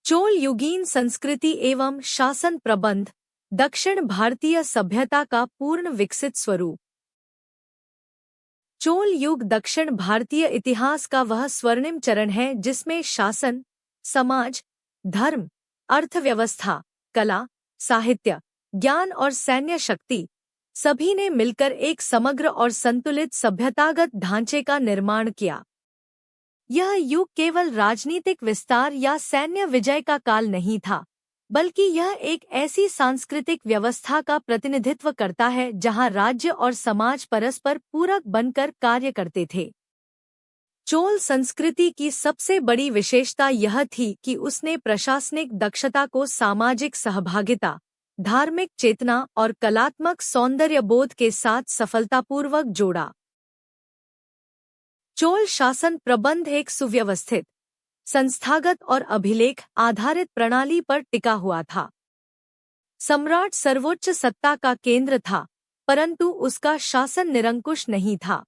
चोल युगीन संस्कृति एवं शासन प्रबंध दक्षिण भारतीय सभ्यता का पूर्ण विकसित स्वरूप। चोल युग दक्षिण भारतीय इतिहास का वह स्वर्णिम चरण है जिसमें शासन, समाज, धर्म, अर्थव्यवस्था, कला, साहित्य, ज्ञान और सैन्य शक्ति सभी ने मिलकर एक समग्र और संतुलित सभ्यतागत ढांचे का निर्माण किया। यह युग केवल राजनीतिक विस्तार या सैन्य विजय का काल नहीं था, बल्कि यह एक ऐसी सांस्कृतिक व्यवस्था का प्रतिनिधित्व करता है जहां राज्य और समाज परस्पर पूरक बनकर कार्य करते थे। चोल संस्कृति की सबसे बड़ी विशेषता यह थी कि उसने प्रशासनिक दक्षता को सामाजिक सहभागिता, धार्मिक चेतना और कलात्मक सौंदर्यबोध के साथ सफलतापूर्वक जोड़ा। चोल शासन प्रबंध एक सुव्यवस्थित, संस्थागत और अभिलेख आधारित प्रणाली पर टिका हुआ था। सम्राट सर्वोच्च सत्ता का केंद्र था, परंतु उसका शासन निरंकुश नहीं था।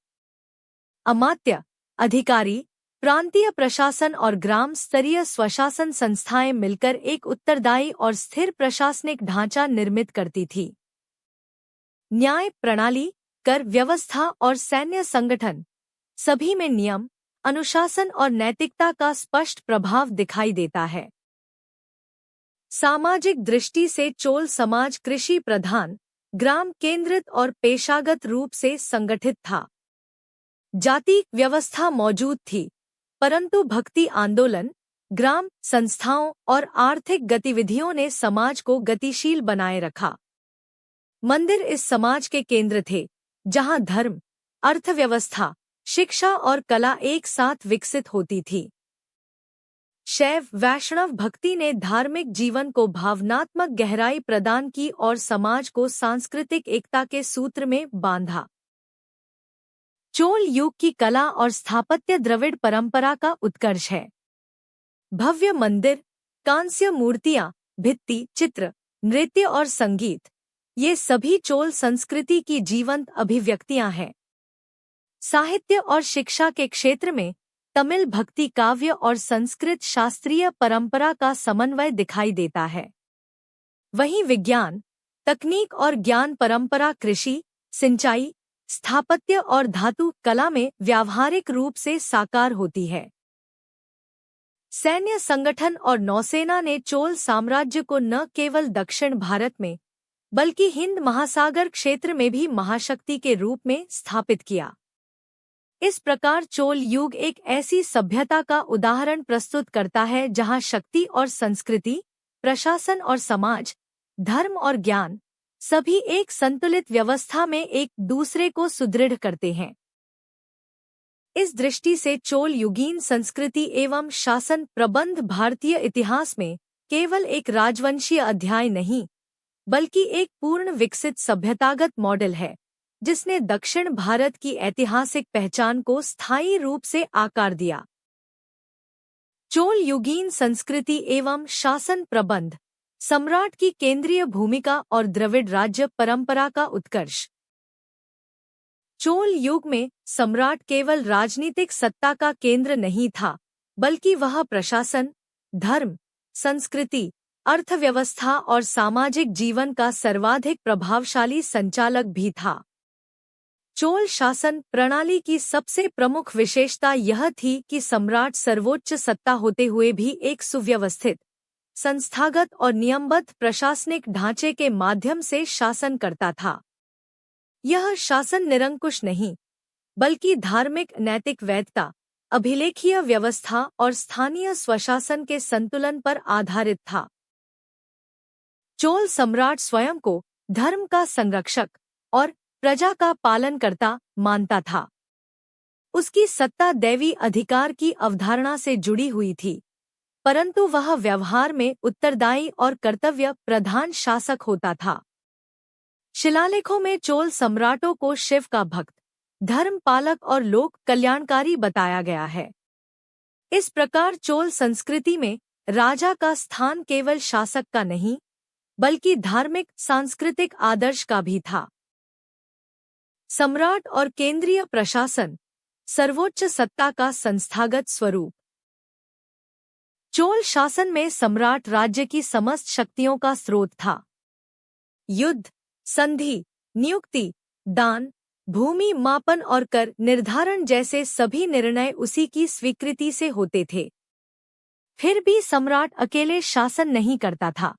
अमात्य, अधिकारी, प्रांतीय प्रशासन और ग्राम स्तरीय स्वशासन संस्थाएं मिलकर एक उत्तरदायी और स्थिर प्रशासनिक ढांचा निर्मित करती थी। न्याय प्रणाली, कर व्यवस्था और सैन्य संगठन सभी में नियम, अनुशासन और नैतिकता का स्पष्ट प्रभाव दिखाई देता है। सामाजिक दृष्टि से चोल समाज कृषि प्रधान, ग्राम केंद्रित और पेशागत रूप से संगठित था। जाति व्यवस्था मौजूद थी, परंतु भक्ति आंदोलन, ग्राम संस्थाओं और आर्थिक गतिविधियों ने समाज को गतिशील बनाए रखा। मंदिर इस समाज के केंद्र थे, जहां धर्म, अर्थव्यवस्था, शिक्षा और कला एक साथ विकसित होती थी। शैव वैष्णव भक्ति ने धार्मिक जीवन को भावनात्मक गहराई प्रदान की और समाज को सांस्कृतिक एकता के सूत्र में बांधा। चोल युग की कला और स्थापत्य द्रविड़ परंपरा का उत्कर्ष है। भव्य मंदिर, कांस्य मूर्तियां, भित्ति चित्र, नृत्य और संगीत, ये सभी चोल संस्कृति की जीवंत अभिव्यक्तियां हैं। साहित्य और शिक्षा के क्षेत्र में तमिल भक्ति काव्य और संस्कृत शास्त्रीय परंपरा का समन्वय दिखाई देता है। वहीं विज्ञान, तकनीक और ज्ञान परंपरा कृषि, सिंचाई, स्थापत्य और धातु कला में व्यावहारिक रूप से साकार होती है। सैन्य संगठन और नौसेना ने चोल साम्राज्य को न केवल दक्षिण भारत में, बल्कि हिंद महासागर क्षेत्र में भी महाशक्ति के रूप में स्थापित किया। इस प्रकार चोल युग एक ऐसी सभ्यता का उदाहरण प्रस्तुत करता है जहां शक्ति और संस्कृति, प्रशासन और समाज, धर्म और ज्ञान सभी एक संतुलित व्यवस्था में एक दूसरे को सुदृढ़ करते हैं। इस दृष्टि से चोल युगीन संस्कृति एवं शासन प्रबंध भारतीय इतिहास में केवल एक राजवंशीय अध्याय नहीं, बल्कि एक पूर्ण विकसित सभ्यतागत मॉडल है, जिसने दक्षिण भारत की ऐतिहासिक पहचान को स्थायी रूप से आकार दिया। चोल युगीन संस्कृति एवं शासन प्रबंध, सम्राट की केंद्रीय भूमिका और द्रविड़ राज्य परंपरा का उत्कर्ष। चोल युग में सम्राट केवल राजनीतिक सत्ता का केंद्र नहीं था, बल्कि वह प्रशासन, धर्म, संस्कृति, अर्थव्यवस्था और सामाजिक जीवन का सर्वाधिक प्रभावशाली संचालक भी था। चोल शासन प्रणाली की सबसे प्रमुख विशेषता यह थी कि सम्राट सर्वोच्च सत्ता होते हुए भी एक सुव्यवस्थित, संस्थागत और नियमबद्ध प्रशासनिक ढांचे के माध्यम से शासन करता था। यह शासन निरंकुश नहीं, बल्कि धार्मिक नैतिक वैधता, अभिलेखीय व्यवस्था और स्थानीय स्वशासन के संतुलन पर आधारित था। चोल सम्राट स्वयं को धर्म का संरक्षक और प्रजा का पालनकर्ता मानता था। उसकी सत्ता दैवी अधिकार की अवधारणा से जुड़ी हुई थी, परंतु वह व्यवहार में उत्तरदायी और कर्तव्य प्रधान शासक होता था। शिलालेखों में चोल सम्राटों को शिव का भक्त, धर्म पालक और लोक कल्याणकारी बताया गया है। इस प्रकार चोल संस्कृति में राजा का स्थान केवल शासक का नहीं, बल्कि धार्मिक सांस्कृतिक आदर्श का भी था। सम्राट और केंद्रीय प्रशासन, सर्वोच्च सत्ता का संस्थागत स्वरूप। चोल शासन में सम्राट राज्य की समस्त शक्तियों का स्रोत था। युद्ध, संधि, नियुक्ति, दान, भूमि मापन और कर निर्धारण जैसे सभी निर्णय उसी की स्वीकृति से होते थे। फिर भी सम्राट अकेले शासन नहीं करता था।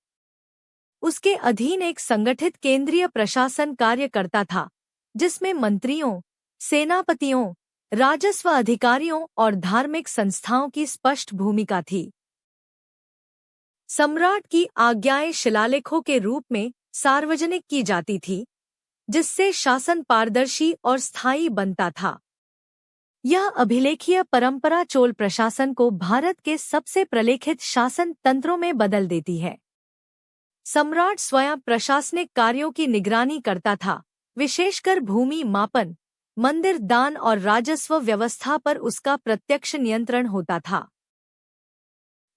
उसके अधीन एक संगठित केंद्रीय प्रशासन कार्य करता था, जिसमें मंत्रियों, सेनापतियों, राजस्व अधिकारियों और धार्मिक संस्थाओं की स्पष्ट भूमिका थी। सम्राट की आज्ञाएं शिलालेखों के रूप में सार्वजनिक की जाती थी, जिससे शासन पारदर्शी और स्थायी बनता था। यह अभिलेखीय परंपरा चोल प्रशासन को भारत के सबसे प्रलेखित शासन तंत्रों में बदल देती है। सम्राट स्वयं प्रशासनिक कार्यों की निगरानी करता था, विशेषकर भूमि मापन, मंदिर दान और राजस्व व्यवस्था पर उसका प्रत्यक्ष नियंत्रण होता था।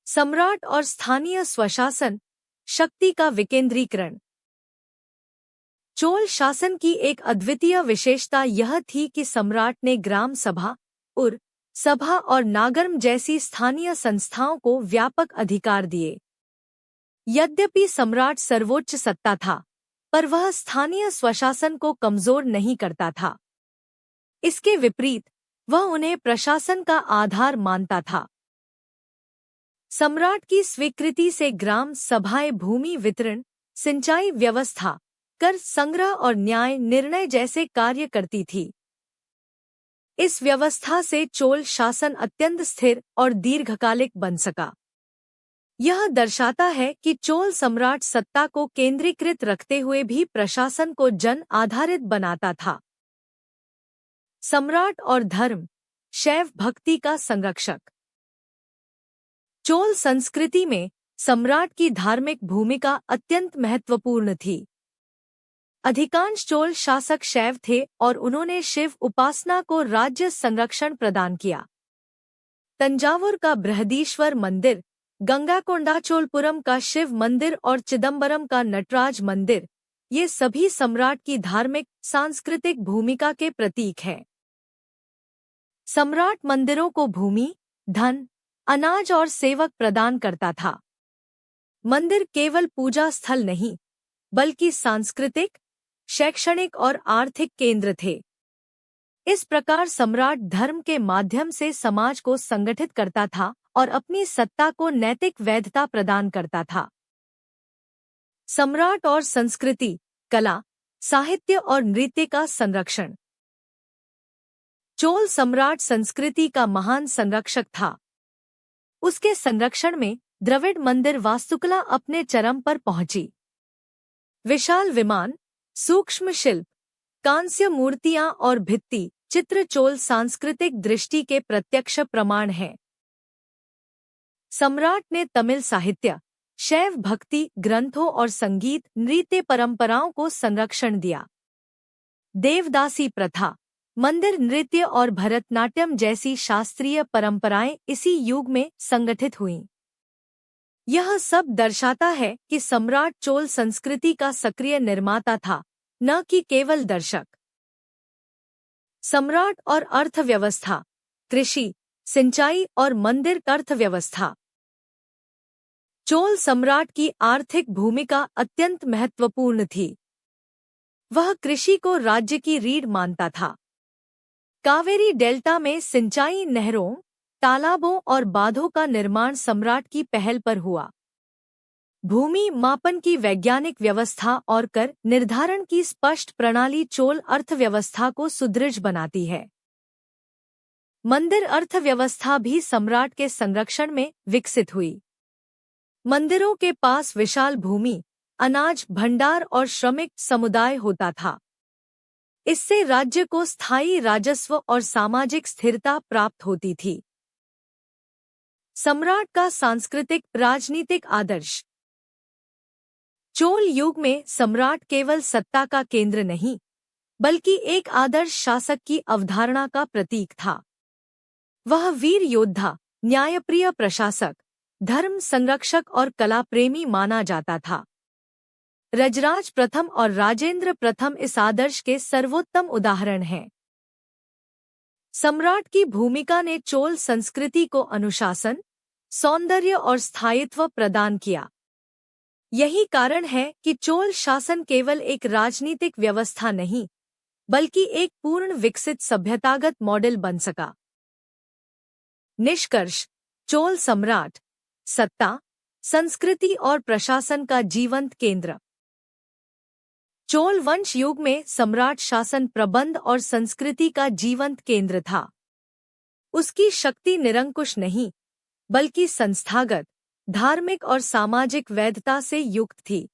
सम्राट और स्थानीय स्वशासन, शक्ति का विकेंद्रीकरण। चोल शासन की एक अद्वितीय विशेषता यह थी कि सम्राट ने ग्राम सभा, उर सभा और नागर्म जैसी स्थानीय संस्थाओं को व्यापक अधिकार दिए। यद्यपि सम्राट सर्वोच्च सत्ता था, पर वह स्थानीय स्वशासन को कमजोर नहीं करता था। इसके विपरीत वह उन्हें प्रशासन का आधार मानता था। सम्राट की स्वीकृति से ग्राम सभाएं भूमि वितरण, सिंचाई व्यवस्था, कर संग्रह और न्याय निर्णय जैसे कार्य करती थी। इस व्यवस्था से चोल शासन अत्यंत स्थिर और दीर्घकालिक बन सका। यह दर्शाता है कि चोल सम्राट सत्ता को केंद्रीकृत रखते हुए भी प्रशासन को जन आधारित बनाता था। सम्राट और धर्म, शैव भक्ति का संरक्षक। चोल संस्कृति में सम्राट की धार्मिक भूमिका अत्यंत महत्वपूर्ण थी। अधिकांश चोल शासक शैव थे और उन्होंने शिव उपासना को राज्य संरक्षण प्रदान किया। तंजावुर का बृहदीश्वर मंदिर, गंगाकोंडाचोलपुरम का शिव मंदिर और चिदंबरम का नटराज मंदिर, ये सभी सम्राट की धार्मिक सांस्कृतिक भूमिका के प्रतीक हैं। सम्राट मंदिरों को भूमि, धन, अनाज और सेवक प्रदान करता था। मंदिर केवल पूजा स्थल नहीं, बल्कि सांस्कृतिक, शैक्षणिक और आर्थिक केंद्र थे। इस प्रकार सम्राट धर्म के माध्यम से समाज को संगठित करता था और अपनी सत्ता को नैतिक वैधता प्रदान करता था। सम्राट और संस्कृति, कला, साहित्य और नृत्य का संरक्षण। चोल सम्राट संस्कृति का महान संरक्षक था। उसके संरक्षण में द्रविड़ मंदिर वास्तुकला अपने चरम पर पहुंची। विशाल विमान, सूक्ष्म शिल्प, कांस्य मूर्तियां और भित्ति चित्र चोल सांस्कृतिक दृष्टि के प्रत्यक्ष प्रमाण हैं। सम्राट ने तमिल साहित्य, शैव भक्ति ग्रंथों और संगीत नृत्य परंपराओं को संरक्षण दिया। देवदासी प्रथा, मंदिर नृत्य और भरतनाट्यम जैसी शास्त्रीय परंपराएं इसी युग में संगठित हुईं। यह सब दर्शाता है कि सम्राट चोल संस्कृति का सक्रिय निर्माता था, न कि केवल दर्शक। सम्राट और अर्थव्यवस्था, कृषि, सिंचाई और मंदिर अर्थव्यवस्था। चोल सम्राट की आर्थिक भूमिका अत्यंत महत्वपूर्ण थी। वह कृषि को राज्य की रीढ़ मानता था। कावेरी डेल्टा में सिंचाई नहरों, तालाबों और बांधों का निर्माण सम्राट की पहल पर हुआ। भूमि मापन की वैज्ञानिक व्यवस्था और कर निर्धारण की स्पष्ट प्रणाली चोल अर्थव्यवस्था को सुदृढ़ बनाती है। मंदिर अर्थव्यवस्था भी सम्राट के संरक्षण में विकसित हुई। मंदिरों के पास विशाल भूमि, अनाज भंडार और श्रमिक समुदाय होता था। इससे राज्य को स्थायी राजस्व और सामाजिक स्थिरता प्राप्त होती थी। सम्राट का सांस्कृतिक राजनीतिक आदर्श। चोल युग में सम्राट केवल सत्ता का केंद्र नहीं, बल्कि एक आदर्श शासक की अवधारणा का प्रतीक था। वह वीर योद्धा, न्यायप्रिय प्रशासक, धर्म संरक्षक और कला प्रेमी माना जाता था। रजराज प्रथम और राजेंद्र प्रथम इस आदर्श के सर्वोत्तम उदाहरण हैं। सम्राट की भूमिका ने चोल संस्कृति को अनुशासन, सौंदर्य और स्थायित्व प्रदान किया। यही कारण है कि चोल शासन केवल एक राजनीतिक व्यवस्था नहीं, बल्कि एक पूर्ण विकसित सभ्यतागत मॉडल बन सका। निष्कर्ष: चोल सम्राट सत्ता, संस्कृति और प्रशासन का जीवंत केंद्र। चोल वंश युग में सम्राट शासन प्रबंध और संस्कृति का जीवंत केंद्र था। उसकी शक्ति निरंकुश नहीं, बल्कि संस्थागत, धार्मिक और सामाजिक वैधता से युक्त थी।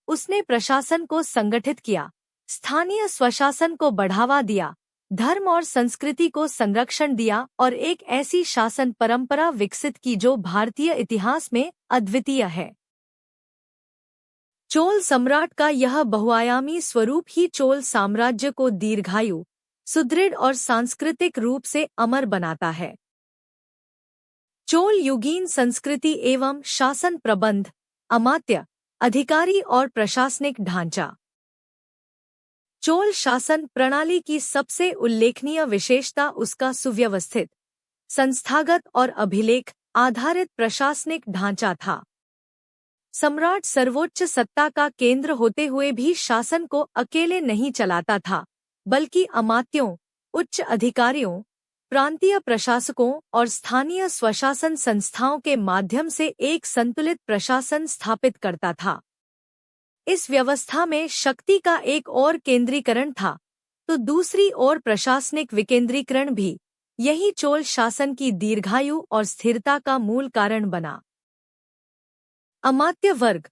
उसने प्रशासन को संगठित किया, स्थानीय स्वशासन को बढ़ावा दिया, धर्म और संस्कृति को संरक्षण दिया और एक ऐसी शासन परंपरा विकसित की जो भारतीय इतिहास में अद्वितीय है। चोल सम्राट का यह बहुआयामी स्वरूप ही चोल साम्राज्य को दीर्घायु, सुदृढ़ और सांस्कृतिक रूप से अमर बनाता है। चोल युगीन संस्कृति एवं शासन प्रबंध, अमात्य, अधिकारी और प्रशासनिक ढांचा। चोल शासन प्रणाली की सबसे उल्लेखनीय विशेषता उसका सुव्यवस्थित, संस्थागत और अभिलेख आधारित प्रशासनिक ढांचा था। सम्राट सर्वोच्च सत्ता का केंद्र होते हुए भी शासन को अकेले नहीं चलाता था, बल्कि अमात्यों, उच्च अधिकारियों, प्रांतीय प्रशासकों और स्थानीय स्वशासन संस्थाओं के माध्यम से एक संतुलित प्रशासन स्थापित करता था। इस व्यवस्था में शक्ति का एक और केंद्रीकरण था, तो दूसरी ओर प्रशासनिक विकेंद्रीकरण भी। यही चोल शासन की दीर्घायु और स्थिरता का मूल कारण बना। अमात्य वर्ग,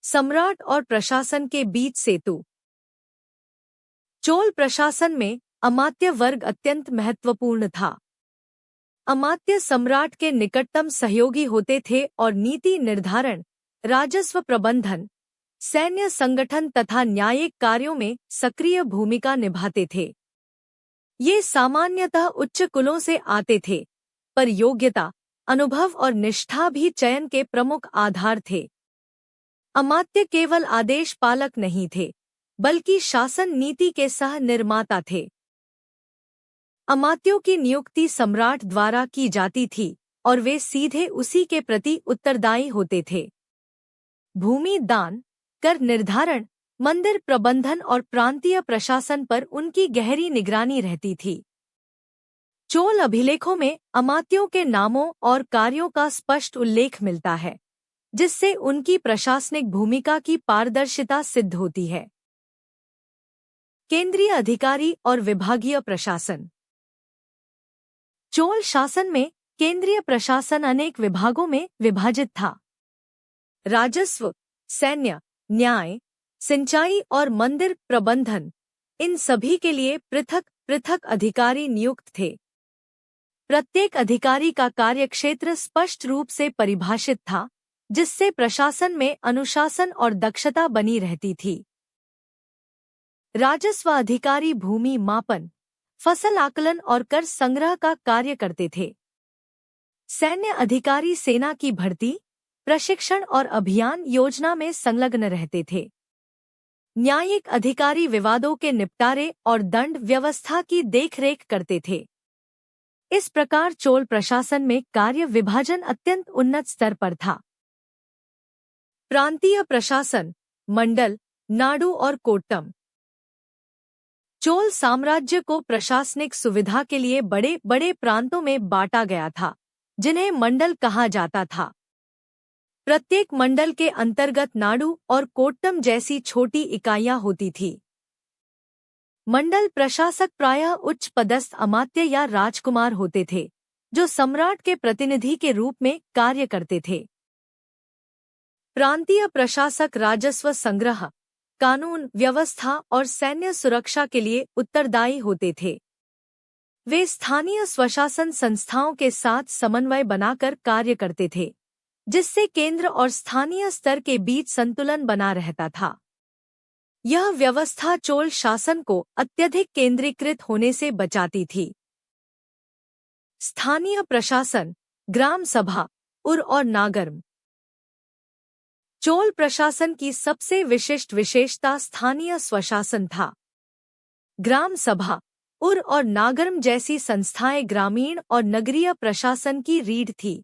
सम्राट और प्रशासन के बीच सेतु। चोल प्रशासन में अमात्य वर्ग अत्यंत महत्वपूर्ण था। अमात्य सम्राट के निकटतम सहयोगी होते थे और नीति निर्धारण, राजस्व प्रबंधन, सैन्य संगठन तथा न्यायिक कार्यों में सक्रिय भूमिका निभाते थे। ये सामान्यतः उच्च कुलों से आते थे, पर योग्यता, अनुभव और निष्ठा भी चयन के प्रमुख आधार थे। अमात्य केवल आदेश पालक नहीं थे, बल्कि शासन नीति के सह निर्माता थे। अमात्यों की नियुक्ति सम्राट द्वारा की जाती थी और वे सीधे उसी के प्रति उत्तरदायी होते थे। भूमि दान, कर निर्धारण, मंदिर प्रबंधन और प्रांतीय प्रशासन पर उनकी गहरी निगरानी रहती थी। चोल अभिलेखों में अमात्यों के नामों और कार्यों का स्पष्ट उल्लेख मिलता है, जिससे उनकी प्रशासनिक भूमिका की पारदर्शिता सिद्ध होती है। केंद्रीय अधिकारी और विभागीय प्रशासन। चोल शासन में केंद्रीय प्रशासन अनेक विभागों में विभाजित था। राजस्व, सैन्य, न्याय, सिंचाई और मंदिर प्रबंधन, इन सभी के लिए पृथक पृथक अधिकारी नियुक्त थे। प्रत्येक अधिकारी का कार्यक्षेत्र स्पष्ट रूप से परिभाषित था, जिससे प्रशासन में अनुशासन और दक्षता बनी रहती थी। राजस्व अधिकारी भूमि मापन, फसल आकलन और कर संग्रह का कार्य करते थे। सैन्य अधिकारी सेना की भर्ती, प्रशिक्षण और अभियान योजना में संलग्न रहते थे। न्यायिक अधिकारी विवादों के निपटारे और दंड व्यवस्था की देखरेख करते थे। इस प्रकार चोल प्रशासन में कार्य विभाजन अत्यंत उन्नत स्तर पर था। प्रांतीय प्रशासन, मंडल, नाडु और कोट्टम। चोल साम्राज्य को प्रशासनिक सुविधा के लिए बड़े बड़े प्रांतों में बांटा गया था, जिन्हें मंडल कहा जाता था। प्रत्येक मंडल के अंतर्गत नाडु और कोट्टम जैसी छोटी इकाइयां होती थी। मंडल प्रशासक प्रायः उच्च पदस्थ अमात्य या राजकुमार होते थे, जो सम्राट के प्रतिनिधि के रूप में कार्य करते थे। प्रांतीय प्रशासक राजस्व संग्रह, कानून व्यवस्था और सैन्य सुरक्षा के लिए उत्तरदायी होते थे। वे स्थानीय स्वशासन संस्थाओं के साथ समन्वय बनाकर कार्य करते थे, जिससे केंद्र और स्थानीय स्तर के बीच संतुलन बना रहता था। यह व्यवस्था चोल शासन को अत्यधिक केंद्रीकृत होने से बचाती थी। स्थानीय प्रशासन, ग्राम सभा, उर और नागर्म। चोल प्रशासन की सबसे विशिष्ट विशेषता स्थानीय स्वशासन था। ग्राम सभा, उर और नागर्म जैसी संस्थाएं ग्रामीण और नगरीय प्रशासन की रीढ़ थी।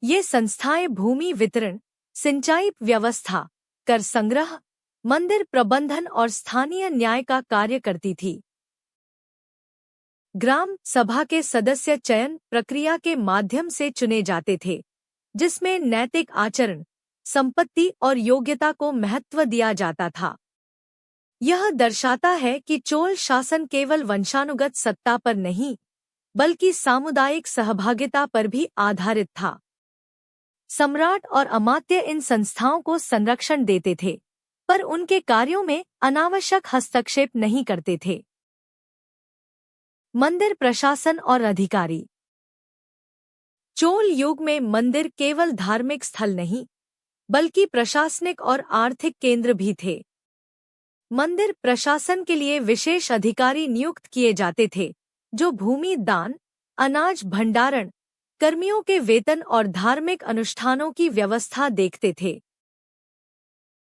ये संस्थाएं भूमि वितरण, सिंचाई व्यवस्था, कर संग्रह, मंदिर प्रबंधन और स्थानीय न्याय का कार्य करती थी। ग्राम सभा के सदस्य चयन प्रक्रिया के माध्यम से चुने जाते थे, जिसमें नैतिक आचरण, संपत्ति और योग्यता को महत्व दिया जाता था। यह दर्शाता है कि चोल शासन केवल वंशानुगत सत्ता पर नहीं, बल्कि सामुदायिक सहभागिता पर भी आधारित था। सम्राट और अमात्य इन संस्थाओं को संरक्षण देते थे, पर उनके कार्यों में अनावश्यक हस्तक्षेप नहीं करते थे। मंदिर प्रशासन और अधिकारी। चोल युग में मंदिर केवल धार्मिक स्थल नहीं, बल्कि प्रशासनिक और आर्थिक केंद्र भी थे। मंदिर प्रशासन के लिए विशेष अधिकारी नियुक्त किए जाते थे, जो भूमि दान, अनाज भंडारण, कर्मियों के वेतन और धार्मिक अनुष्ठानों की व्यवस्था देखते थे।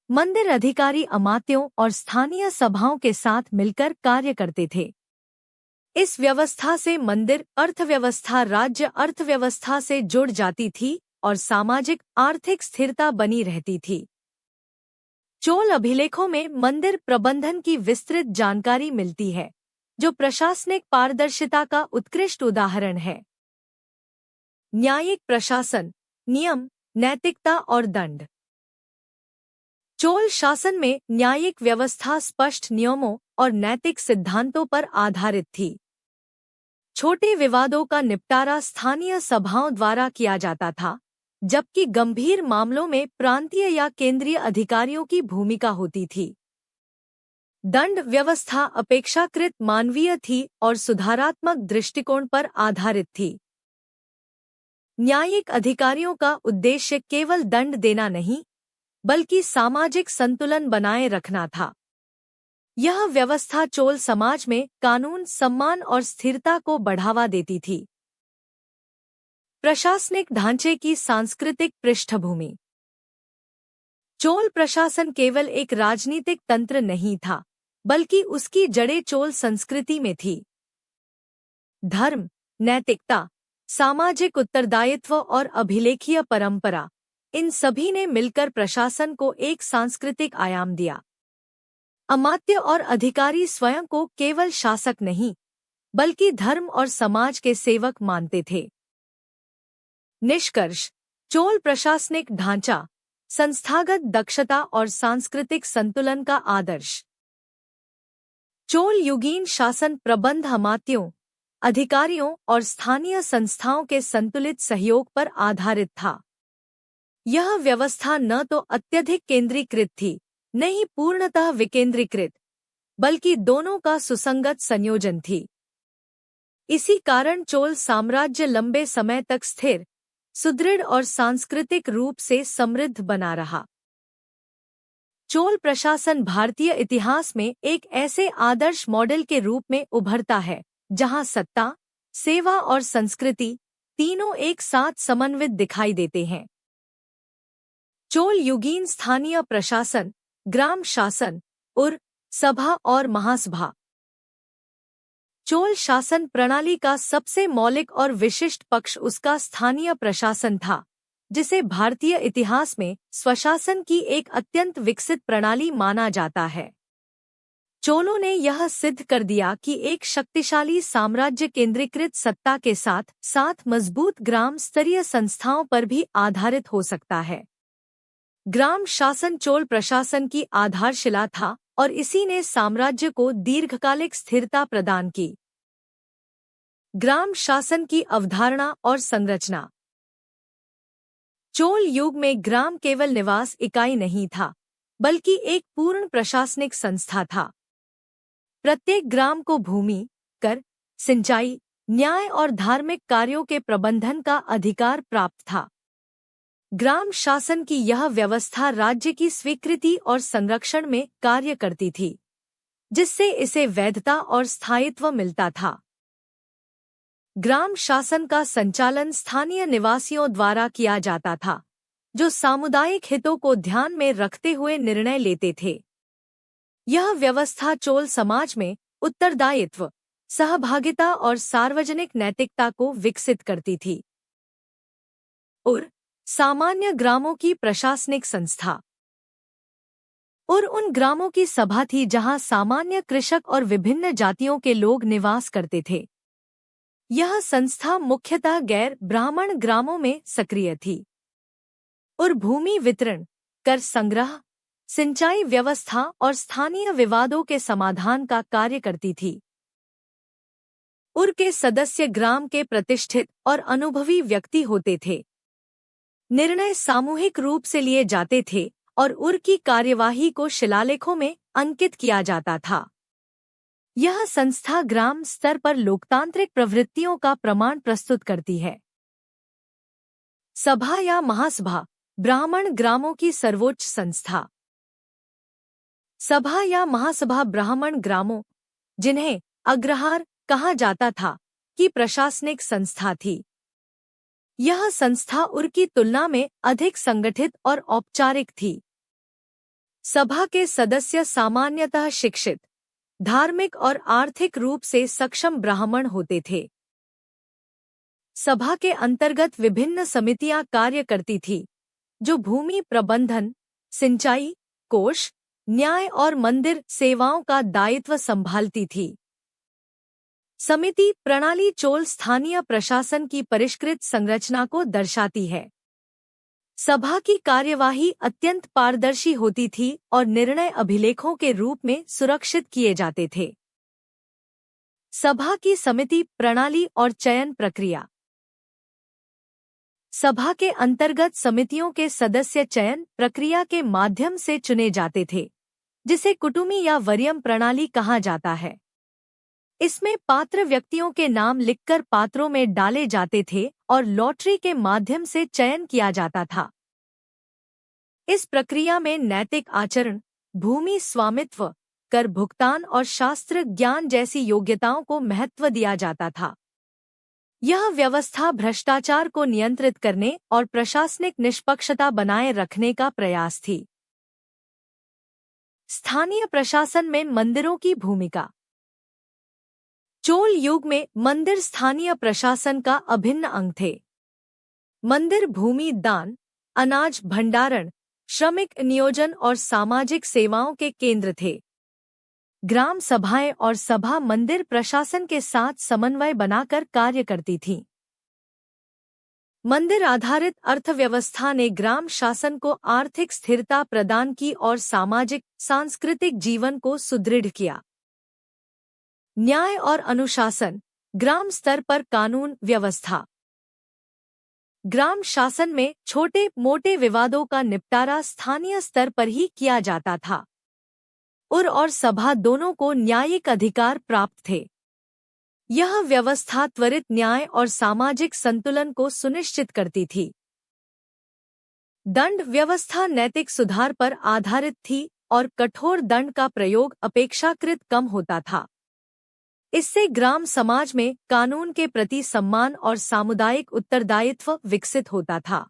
मंदिर अधिकारी अमात्यों और स्थानीय सभाओं के साथ मिलकर कार्य करते थे। इस व्यवस्था से मंदिर अर्थव्यवस्था राज्य अर्थव्यवस्था से जुड़ जाती थी और सामाजिक आर्थिक स्थिरता बनी रहती थी। चोल अभिलेखों में मंदिर प्रबंधन की विस्तृत जानकारी मिलती है, जो प्रशासनिक पारदर्शिता का उत्कृष्ट उदाहरण है। न्यायिक प्रशासन, नियम, नैतिकता और दंड। चोल शासन में न्यायिक व्यवस्था स्पष्ट नियमों और नैतिक सिद्धांतों पर आधारित थी। छोटे विवादों का निपटारा स्थानीय सभाओं द्वारा किया जाता था, जबकि गंभीर मामलों में प्रांतीय या केंद्रीय अधिकारियों की भूमिका होती थी। दंड व्यवस्था अपेक्षाकृत मानवीय थी और सुधारात्मक दृष्टिकोण पर आधारित थी। न्यायिक अधिकारियों का उद्देश्य केवल दंड देना नहीं, बल्कि सामाजिक संतुलन बनाए रखना था। यह व्यवस्था चोल समाज में कानून, सम्मान और स्थिरता को बढ़ावा देती थी। प्रशासनिक ढांचे की सांस्कृतिक पृष्ठभूमि। चोल प्रशासन केवल एक राजनीतिक तंत्र नहीं था, बल्कि उसकी जड़ें चोल संस्कृति में थी। धर्म, नैतिकता, सामाजिक उत्तरदायित्व और अभिलेखीय परंपरा, इन सभी ने मिलकर प्रशासन को एक सांस्कृतिक आयाम दिया। अमात्य और अधिकारी स्वयं को केवल शासक नहीं, बल्कि धर्म और समाज के सेवक मानते थे। निष्कर्ष: चोल प्रशासनिक ढांचा, संस्थागत दक्षता और सांस्कृतिक संतुलन का आदर्श। चोल युगीन शासन प्रबंध अमात्यों, अधिकारियों और स्थानीय संस्थाओं के संतुलित सहयोग पर आधारित था। यह व्यवस्था न तो अत्यधिक केंद्रीकृत थी, न ही पूर्णतः विकेंद्रीकृत, बल्कि दोनों का सुसंगत संयोजन थी। इसी कारण चोल साम्राज्य लंबे समय तक स्थिर, सुदृढ़ और सांस्कृतिक रूप से समृद्ध बना रहा। चोल प्रशासन भारतीय इतिहास में एक ऐसे आदर्श मॉडल के रूप में उभरता है, जहां सत्ता, सेवा और संस्कृति तीनों एक साथ समन्वित दिखाई देते हैं। चोल युगीन स्थानीय प्रशासन, ग्राम शासन, उर, सभा और महासभा। चोल शासन प्रणाली का सबसे मौलिक और विशिष्ट पक्ष उसका स्थानीय प्रशासन था, जिसे भारतीय इतिहास में स्वशासन की एक अत्यंत विकसित प्रणाली माना जाता है। चोलों ने यह सिद्ध कर दिया कि एक शक्तिशाली साम्राज्य केंद्रीकृत सत्ता के साथ साथ मजबूत ग्राम स्तरीय संस्थाओं पर भी आधारित हो सकता है। ग्राम शासन चोल प्रशासन की आधारशिला था और इसी ने साम्राज्य को दीर्घकालिक स्थिरता प्रदान की। ग्राम शासन की अवधारणा और संरचना। चोल युग में ग्राम केवल निवास इकाई नहीं था, बल्कि एक पूर्ण प्रशासनिक संस्था था। प्रत्येक ग्राम को भूमि, कर, सिंचाई, न्याय और धार्मिक कार्यों के प्रबंधन का अधिकार प्राप्त था। ग्राम शासन की यह व्यवस्था राज्य की स्वीकृति और संरक्षण में कार्य करती थी, जिससे इसे वैधता और स्थायित्व मिलता था। ग्राम शासन का संचालन स्थानीय निवासियों द्वारा किया जाता था, जो सामुदायिक हितों को ध्यान में रखते हुए निर्णय लेते थे। यह व्यवस्था चोल समाज में उत्तरदायित्व, सहभागिता और सार्वजनिक नैतिकता को विकसित करती थी। सामान्य ग्रामों की प्रशासनिक संस्था और उन ग्रामों की सभा थी जहां सामान्य कृषक और विभिन्न जातियों के लोग निवास करते थे। यह संस्था मुख्यतः गैर ब्राह्मण ग्रामों में सक्रिय थी और भूमि वितरण, कर संग्रह, सिंचाई व्यवस्था और स्थानीय विवादों के समाधान का कार्य करती थी। उर के सदस्य ग्राम के प्रतिष्ठित और अनुभवी व्यक्ति होते थे। निर्णय सामूहिक रूप से लिए जाते थे और उर की कार्यवाही को शिलालेखों में अंकित किया जाता था। यह संस्था ग्राम स्तर पर लोकतांत्रिक प्रवृत्तियों का प्रमाण प्रस्तुत करती है। सभा या महासभा, ब्राह्मण ग्रामों की सर्वोच्च संस्था। सभा या महासभा ब्राह्मण ग्रामों, जिन्हें अग्रहार कहा जाता था, की प्रशासनिक संस्था थी। यह संस्था उर की तुलना में अधिक संगठित और औपचारिक थी। सभा के सदस्य सामान्यतः शिक्षित, धार्मिक और आर्थिक रूप से सक्षम ब्राह्मण होते थे। सभा के अंतर्गत विभिन्न समितियां कार्य करती थी, जो भूमि प्रबंधन, सिंचाई, कोष, न्याय और मंदिर सेवाओं का दायित्व संभालती थी। समिति प्रणाली चोल स्थानीय प्रशासन की परिष्कृत संरचना को दर्शाती है। सभा की कार्यवाही अत्यंत पारदर्शी होती थी और निर्णय अभिलेखों के रूप में सुरक्षित किए जाते थे। सभा की समिति प्रणाली और चयन प्रक्रिया। सभा के अंतर्गत समितियों के सदस्य चयन प्रक्रिया के माध्यम से चुने जाते थे, जिसे कुटुमी या वरीयम प्रणाली कहा जाता है। इसमें पात्र व्यक्तियों के नाम लिखकर पात्रों में डाले जाते थे और लॉटरी के माध्यम से चयन किया जाता था। इस प्रक्रिया में नैतिक आचरण, भूमि स्वामित्व, कर भुगतान और शास्त्र ज्ञान जैसी योग्यताओं को महत्व दिया जाता था। यह व्यवस्था भ्रष्टाचार को नियंत्रित करने और प्रशासनिक निष्पक्षता बनाए रखने का प्रयास थी। स्थानीय प्रशासन में मंदिरों की भूमिका। चोल युग में मंदिर स्थानीय प्रशासन का अभिन्न अंग थे। मंदिर भूमि दान, अनाज भंडारण, श्रमिक नियोजन और सामाजिक सेवाओं के केंद्र थे। ग्राम सभाएं और सभा मंदिर प्रशासन के साथ समन्वय बनाकर कार्य करती थीं। मंदिर आधारित अर्थव्यवस्था ने ग्राम शासन को आर्थिक स्थिरता प्रदान की और सामाजिक सांस्कृतिक जीवन को सुदृढ़ किया। न्याय और अनुशासन, ग्राम स्तर पर कानून व्यवस्था। ग्राम शासन में छोटे मोटे विवादों का निपटारा स्थानीय स्तर पर ही किया जाता था। उर और सभा दोनों को न्यायिक अधिकार प्राप्त थे। यह व्यवस्था त्वरित न्याय और सामाजिक संतुलन को सुनिश्चित करती थी। दंड व्यवस्था नैतिक सुधार पर आधारित थी और कठोर दंड का प्रयोग अपेक्षाकृत कम होता था। इससे ग्राम समाज में कानून के प्रति सम्मान और सामुदायिक उत्तरदायित्व विकसित होता था।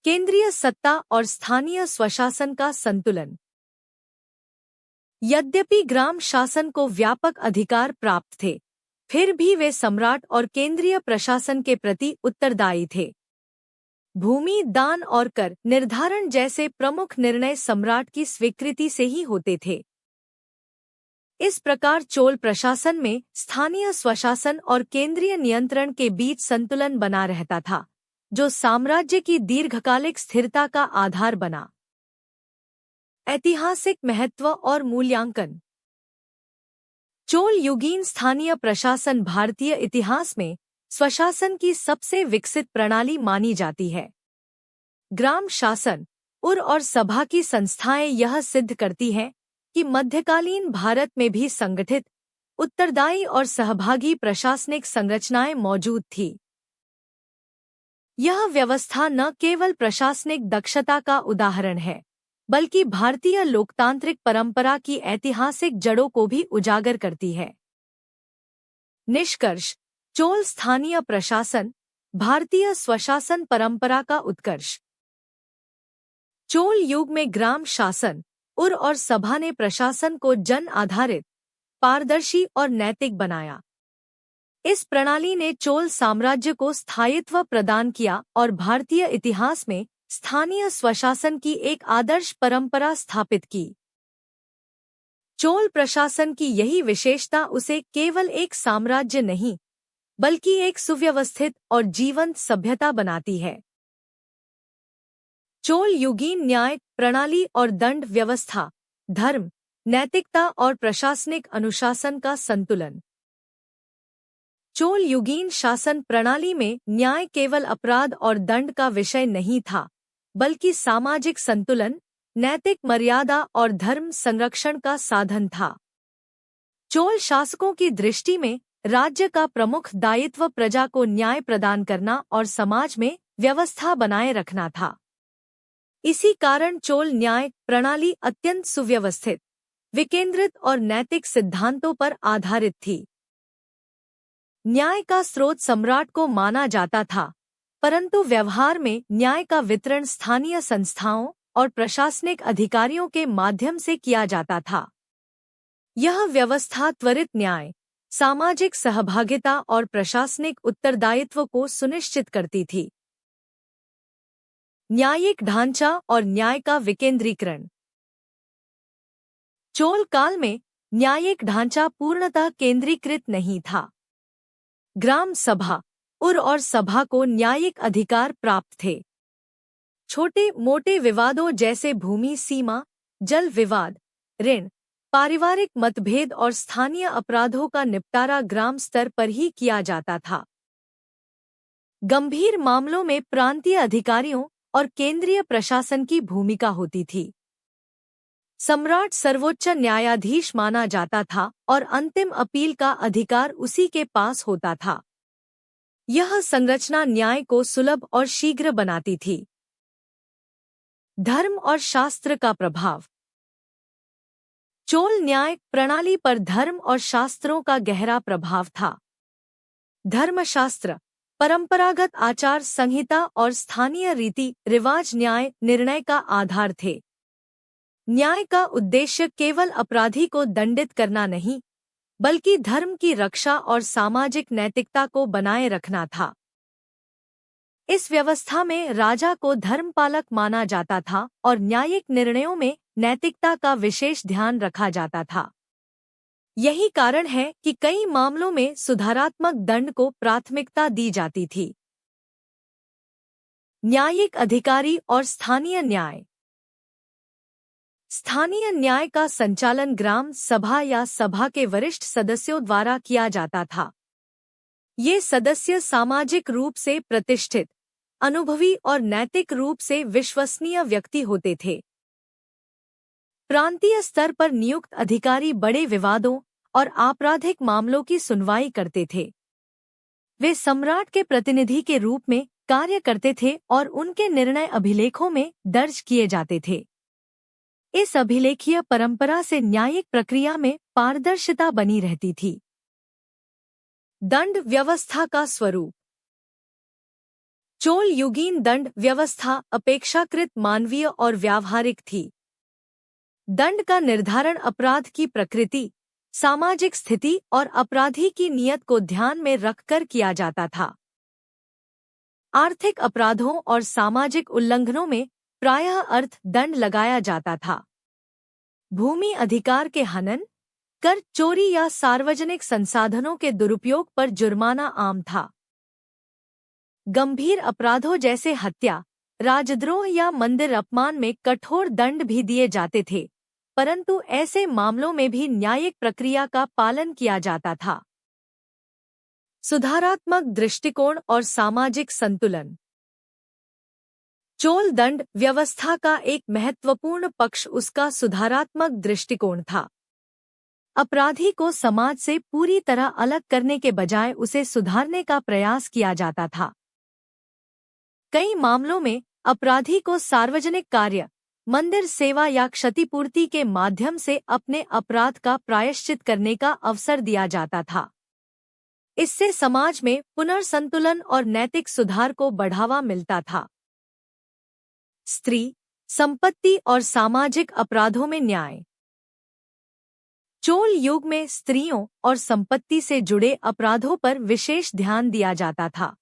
केंद्रीय सत्ता और स्थानीय स्वशासन का संतुलन। यद्यपि ग्राम शासन को व्यापक अधिकार प्राप्त थे, फिर भी वे सम्राट और केंद्रीय प्रशासन के प्रति उत्तरदायी थे। भूमि दान और कर निर्धारण जैसे प्रमुख निर्णय सम्राट की स्वीकृति से ही होते थे। इस प्रकार चोल प्रशासन में स्थानीय स्वशासन और केंद्रीय नियंत्रण के बीच संतुलन बना रहता था, जो साम्राज्य की दीर्घकालिक स्थिरता का आधार बना। ऐतिहासिक महत्व और मूल्यांकन। चोल युगीन स्थानीय प्रशासन भारतीय इतिहास में स्वशासन की सबसे विकसित प्रणाली मानी जाती है। ग्राम शासन, उर और सभा की संस्थाएं यह सिद्ध करती हैं कि मध्यकालीन भारत में भी संगठित, उत्तरदायी और सहभागी प्रशासनिक संरचनाएं मौजूद थी। यह व्यवस्था न केवल प्रशासनिक दक्षता का उदाहरण है, बल्कि भारतीय लोकतांत्रिक परंपरा की ऐतिहासिक जड़ों को भी उजागर करती है। निष्कर्ष: चोल स्थानीय प्रशासन, भारतीय स्वशासन परंपरा का उत्कर्ष। चोल युग में ग्राम शासन, उर और सभा ने प्रशासन को जन आधारित, पारदर्शी और नैतिक बनाया। इस प्रणाली ने चोल साम्राज्य को स्थायित्व प्रदान किया और भारतीय इतिहास में स्थानीय स्वशासन की एक आदर्श परंपरा स्थापित की। चोल प्रशासन की यही विशेषता उसे केवल एक साम्राज्य नहीं, बल्कि एक सुव्यवस्थित और जीवंत सभ्यता बनाती है। चोल युगीन न्याय प्रणाली और दंड व्यवस्था, धर्म, नैतिकता और प्रशासनिक अनुशासन का संतुलन। चोल युगीन शासन प्रणाली में न्याय केवल अपराध और दंड का विषय नहीं था, बल्कि सामाजिक संतुलन, नैतिक मर्यादा और धर्म संरक्षण का साधन था। चोल शासकों की दृष्टि में राज्य का प्रमुख दायित्व प्रजा को न्याय प्रदान करना और समाज में व्यवस्था बनाए रखना था। इसी कारण चोल न्याय प्रणाली अत्यंत सुव्यवस्थित, विकेंद्रित और नैतिक सिद्धांतों पर आधारित थी। न्याय का स्रोत सम्राट को माना जाता था, परंतु व्यवहार में न्याय का वितरण स्थानीय संस्थाओं और प्रशासनिक अधिकारियों के माध्यम से किया जाता था। यह व्यवस्था त्वरित न्याय, सामाजिक सहभागिता और प्रशासनिक उत्तरदायित्व को सुनिश्चित करती थी। न्यायिक ढांचा और न्याय का विकेंद्रीकरण। चोल काल में न्यायिक ढांचा पूर्णतः केंद्रीकृत नहीं था। ग्राम सभा, उर और सभा को न्यायिक अधिकार प्राप्त थे। छोटे मोटे विवादों जैसे भूमि सीमा, जल विवाद, ऋण, पारिवारिक मतभेद और स्थानीय अपराधों का निपटारा ग्राम स्तर पर ही किया जाता था। गंभीर मामलों में प्रांतीय अधिकारियों और केंद्रीय प्रशासन की भूमिका होती थी। सम्राट सर्वोच्च न्यायाधीश माना जाता था और अंतिम अपील का अधिकार उसी के पास होता था। यह संरचना न्याय को सुलभ और शीघ्र बनाती थी। धर्म और शास्त्र का प्रभाव। चोल न्याय प्रणाली पर धर्म और शास्त्रों का गहरा प्रभाव था। धर्मशास्त्र, परंपरागत आचार संहिता और स्थानीय रीति रिवाज न्याय निर्णय का आधार थे। न्याय का उद्देश्य केवल अपराधी को दंडित करना नहीं, बल्कि धर्म की रक्षा और सामाजिक नैतिकता को बनाए रखना था। इस व्यवस्था में राजा को धर्मपालक माना जाता था और न्यायिक निर्णयों में नैतिकता का विशेष ध्यान रखा जाता था। यही कारण है कि कई मामलों में सुधारात्मक दंड को प्राथमिकता दी जाती थी। न्यायिक अधिकारी और स्थानीय न्याय। स्थानीय न्याय का संचालन ग्राम सभा या सभा के वरिष्ठ सदस्यों द्वारा किया जाता था। ये सदस्य सामाजिक रूप से प्रतिष्ठित, अनुभवी और नैतिक रूप से विश्वसनीय व्यक्ति होते थे। प्रांतीय स्तर पर नियुक्त अधिकारी बड़े विवादों और आपराधिक मामलों की सुनवाई करते थे। वे सम्राट के प्रतिनिधि के रूप में कार्य करते थे और उनके निर्णय अभिलेखों में दर्ज किए जाते थे। इस अभिलेखीय परंपरा से न्यायिक प्रक्रिया में पारदर्शिता बनी रहती थी। दंड व्यवस्था का स्वरूप। चोल युगीन दंड व्यवस्था अपेक्षाकृत मानवीय और व्यावहारिक थी। दंड का निर्धारण अपराध की प्रकृति, सामाजिक स्थिति और अपराधी की नीयत को ध्यान में रखकर किया जाता था। आर्थिक अपराधों और सामाजिक उल्लंघनों में प्रायः अर्थ दंड लगाया जाता था। भूमि अधिकार के हनन, कर चोरी या सार्वजनिक संसाधनों के दुरुपयोग पर जुर्माना आम था। गंभीर अपराधों जैसे हत्या, राजद्रोह या मंदिर अपमान में कठोर दंड भी दिए जाते थे, परंतु ऐसे मामलों में भी न्यायिक प्रक्रिया का पालन किया जाता था। सुधारात्मक दृष्टिकोण और सामाजिक संतुलन। चोल दंड व्यवस्था का एक महत्वपूर्ण पक्ष उसका सुधारात्मक दृष्टिकोण था। अपराधी को समाज से पूरी तरह अलग करने के बजाय उसे सुधारने का प्रयास किया जाता था। कई मामलों में अपराधी को सार्वजनिक कार्य, मंदिर सेवा या क्षतिपूर्ति के माध्यम से अपने अपराध का प्रायश्चित करने का अवसर दिया जाता था। इससे समाज में पुनर्संतुलन और नैतिक सुधार को बढ़ावा मिलता था। स्त्री, संपत्ति और सामाजिक अपराधों में न्याय। चोल युग में स्त्रियों और संपत्ति से जुड़े अपराधों पर विशेष ध्यान दिया जाता था।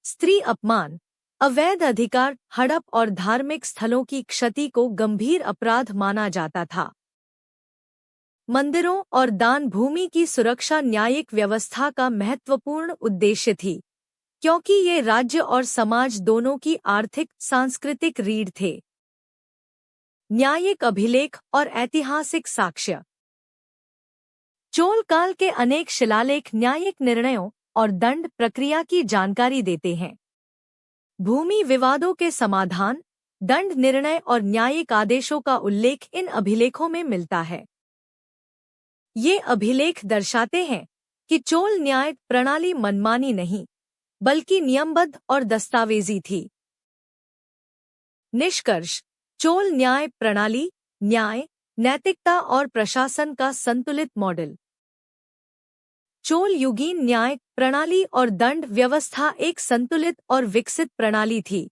स्त्री अपमान, अवैध अधिकार हड़प और धार्मिक स्थलों की क्षति को गंभीर अपराध माना जाता था। मंदिरों और दान भूमि की सुरक्षा न्यायिक व्यवस्था का महत्वपूर्ण उद्देश्य थी, क्योंकि ये राज्य और समाज दोनों की आर्थिक सांस्कृतिक रीढ़ थे। न्यायिक अभिलेख और ऐतिहासिक साक्ष्य। चोल काल के अनेक शिलालेख न्यायिक निर्णयों और दंड प्रक्रिया की जानकारी देते हैं। भूमि विवादों के समाधान, दंड निर्णय और न्यायिक आदेशों का उल्लेख इन अभिलेखों में मिलता है। ये अभिलेख दर्शाते हैं कि चोल न्याय प्रणाली मनमानी नहीं, बल्कि नियमबद्ध और दस्तावेजी थी। निष्कर्ष: चोल न्याय प्रणाली न्याय, नैतिकता और प्रशासन का संतुलित मॉडल। चोल युगीन न्याय प्रणाली और दंड व्यवस्था एक संतुलित और विकसित प्रणाली थी,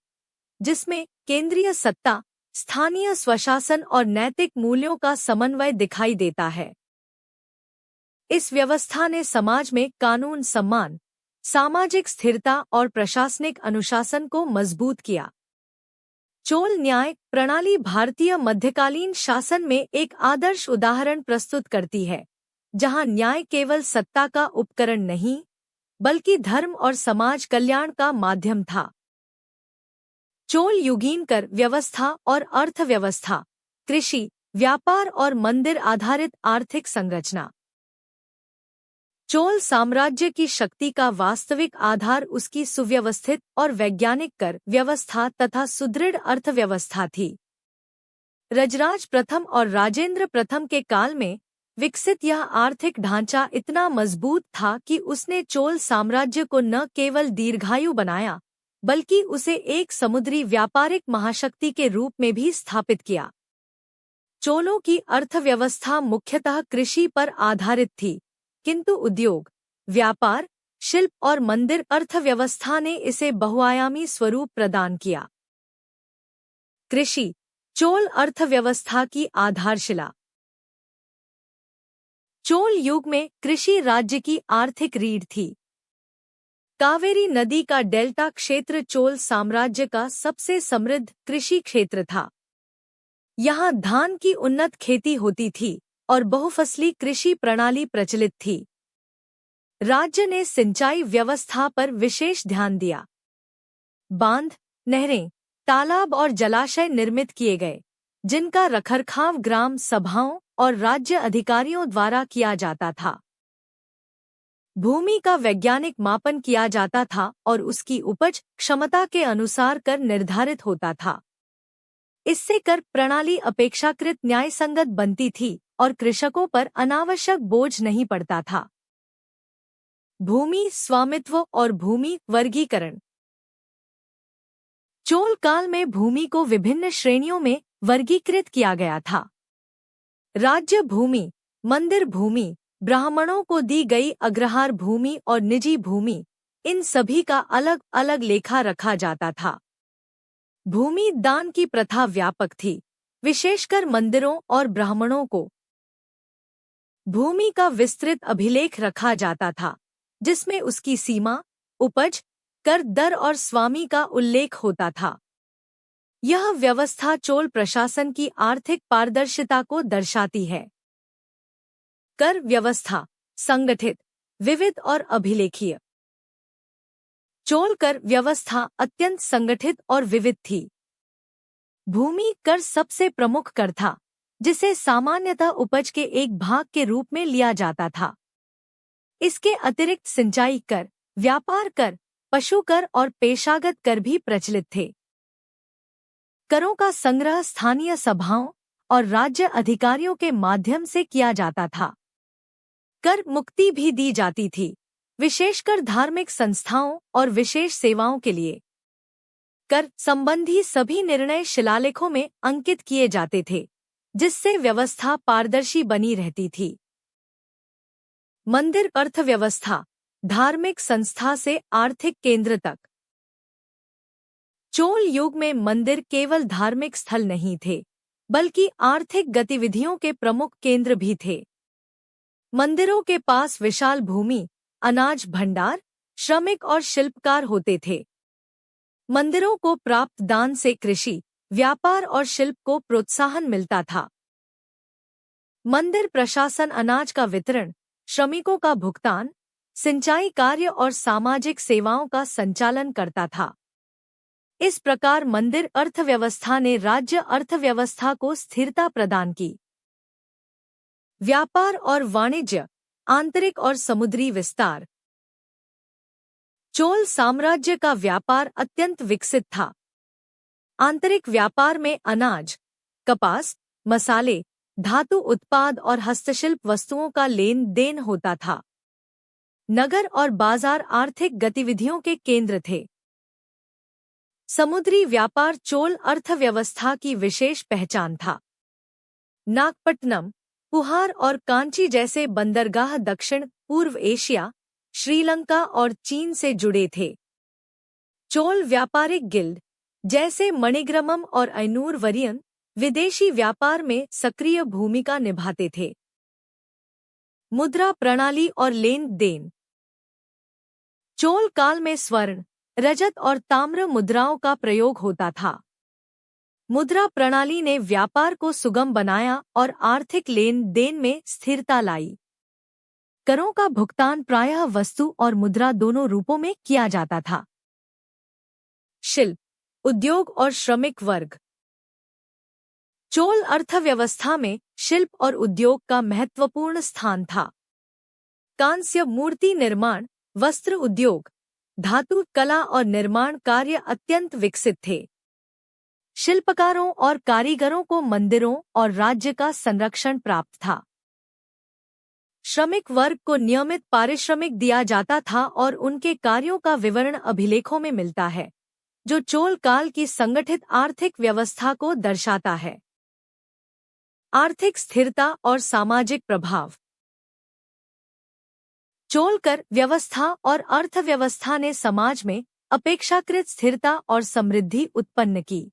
जिसमें केंद्रीय सत्ता, स्थानीय स्वशासन और नैतिक मूल्यों का समन्वय दिखाई देता है। इस व्यवस्था ने समाज में कानून सम्मान, सामाजिक स्थिरता और प्रशासनिक अनुशासन को मजबूत किया। चोल न्याय प्रणाली भारतीय मध्यकालीन शासन में एक आदर्श उदाहरण प्रस्तुत करती है, जहां न्याय केवल सत्ता का उपकरण नहीं, बल्कि धर्म और समाज कल्याण का माध्यम था। चोल युगीन कर व्यवस्था और अर्थव्यवस्था, कृषि, व्यापार और मंदिर आधारित आर्थिक संरचना। चोल साम्राज्य की शक्ति का वास्तविक आधार उसकी सुव्यवस्थित और वैज्ञानिक कर व्यवस्था तथा सुदृढ़ अर्थव्यवस्था थी। रजराज प्रथम और राजेंद्र प्रथम के काल में विकसित यह आर्थिक ढांचा इतना मजबूत था कि उसने चोल साम्राज्य को न केवल दीर्घायु बनाया, बल्कि उसे एक समुद्री व्यापारिक महाशक्ति के रूप में भी स्थापित किया। चोलों की अर्थव्यवस्था मुख्यतः कृषि पर आधारित थी, किंतु उद्योग, व्यापार, शिल्प और मंदिर अर्थव्यवस्था ने इसे बहुआयामी स्वरूप प्रदान किया। कृषि, चोल अर्थव्यवस्था की आधारशिला। चोल युग में कृषि राज्य की आर्थिक रीढ़ थी। कावेरी नदी का डेल्टा क्षेत्र चोल साम्राज्य का सबसे समृद्ध कृषि क्षेत्र था। यहाँ धान की उन्नत खेती होती थी और बहुफसली कृषि प्रणाली प्रचलित थी। राज्य ने सिंचाई व्यवस्था पर विशेष ध्यान दिया। बांध, नहरें, तालाब और जलाशय निर्मित किए गए, जिनका रखरखाव ग्राम सभाओं और राज्य अधिकारियों द्वारा किया जाता था। भूमि का वैज्ञानिक मापन किया जाता था और उसकी उपज क्षमता के अनुसार कर निर्धारित होता था। इससे कर प्रणाली अपेक्षाकृत न्यायसंगत बनती थी और कृषकों पर अनावश्यक बोझ नहीं पड़ता था। भूमि स्वामित्व और भूमि वर्गीकरण। चोल काल में भूमि को विभिन्न श्रेणियों में वर्गीकृत किया गया था। राज्य भूमि, मंदिर भूमि, ब्राह्मणों को दी गई अग्रहार भूमि और निजी भूमि, इन सभी का अलग अलग लेखा रखा जाता था। भूमि दान की प्रथा व्यापक थी, विशेषकर मंदिरों और ब्राह्मणों को भूमि का विस्तृत अभिलेख रखा जाता था, जिसमें उसकी सीमा, उपज, कर दर और स्वामी का उल्लेख होता था। यह व्यवस्था चोल प्रशासन की आर्थिक पारदर्शिता को दर्शाती है। कर व्यवस्था संगठित, विविध और अभिलेखीय। चोल कर व्यवस्था अत्यंत संगठित और विविध थी। भूमि कर सबसे प्रमुख कर था, जिसे सामान्यतः उपज के एक भाग के रूप में लिया जाता था। इसके अतिरिक्त सिंचाई कर, व्यापार कर, पशु कर और पेशागत कर भी प्रचलित थे। करों का संग्रह स्थानीय सभाओं और राज्य अधिकारियों के माध्यम से किया जाता था। कर मुक्ति भी दी जाती थी, विशेषकर धार्मिक संस्थाओं और विशेष सेवाओं के लिए। कर संबंधी सभी निर्णय शिलालेखों में अंकित किए जाते थे, जिससे व्यवस्था पारदर्शी बनी रहती थी। मंदिर अर्थव्यवस्था, धार्मिक संस्था से आर्थिक केंद्र तक। चोल युग में मंदिर केवल धार्मिक स्थल नहीं थे, बल्कि आर्थिक गतिविधियों के प्रमुख केंद्र भी थे। मंदिरों के पास विशाल भूमि, अनाज भंडार, श्रमिक और शिल्पकार होते थे। मंदिरों को प्राप्त दान से कृषि, व्यापार और शिल्प को प्रोत्साहन मिलता था। मंदिर प्रशासन अनाज का वितरण, श्रमिकों का भुगतान, सिंचाई कार्य और सामाजिक सेवाओं का संचालन करता था। इस प्रकार मंदिर अर्थव्यवस्था ने राज्य अर्थव्यवस्था को स्थिरता प्रदान की। व्यापार और वाणिज्य, आंतरिक और समुद्री विस्तार। चोल साम्राज्य का व्यापार अत्यंत विकसित था। आंतरिक व्यापार में अनाज, कपास, मसाले, धातु उत्पाद और हस्तशिल्प वस्तुओं का लेन देन होता था। नगर और बाजार आर्थिक गतिविधियों के केंद्र थे। समुद्री व्यापार चोल अर्थव्यवस्था की विशेष पहचान था। नागपट्टनम, पुहार और कांची जैसे बंदरगाह दक्षिण पूर्व एशिया, श्रीलंका और चीन से जुड़े थे। चोल व्यापारिक गिल्ड जैसे मणिग्रामम और ऐनूर वरियन विदेशी व्यापार में सक्रिय भूमिका निभाते थे। मुद्रा प्रणाली और लेन देन। चोल काल में स्वर्ण, रजत और ताम्र मुद्राओं का प्रयोग होता था। मुद्रा प्रणाली ने व्यापार को सुगम बनाया और आर्थिक लेन देन में स्थिरता लाई। करों का भुगतान प्रायः वस्तु और मुद्रा दोनों रूपों में किया जाता था। शिल्प, उद्योग और श्रमिक वर्ग। चोल अर्थव्यवस्था में शिल्प और उद्योग का महत्वपूर्ण स्थान था। कांस्य मूर्ति निर्माण, वस्त्र उद्योग, धातु कला और निर्माण कार्य अत्यंत विकसित थे। शिल्पकारों और कारीगरों को मंदिरों और राज्य का संरक्षण प्राप्त था। श्रमिक वर्ग को नियमित पारिश्रमिक दिया जाता था और उनके कार्यों का विवरण अभिलेखों में मिलता है, जो चोल काल की संगठित आर्थिक व्यवस्था को दर्शाता है। आर्थिक स्थिरता और सामाजिक प्रभाव। चोल कर व्यवस्था और अर्थव्यवस्था ने समाज में अपेक्षाकृत स्थिरता और समृद्धि उत्पन्न की।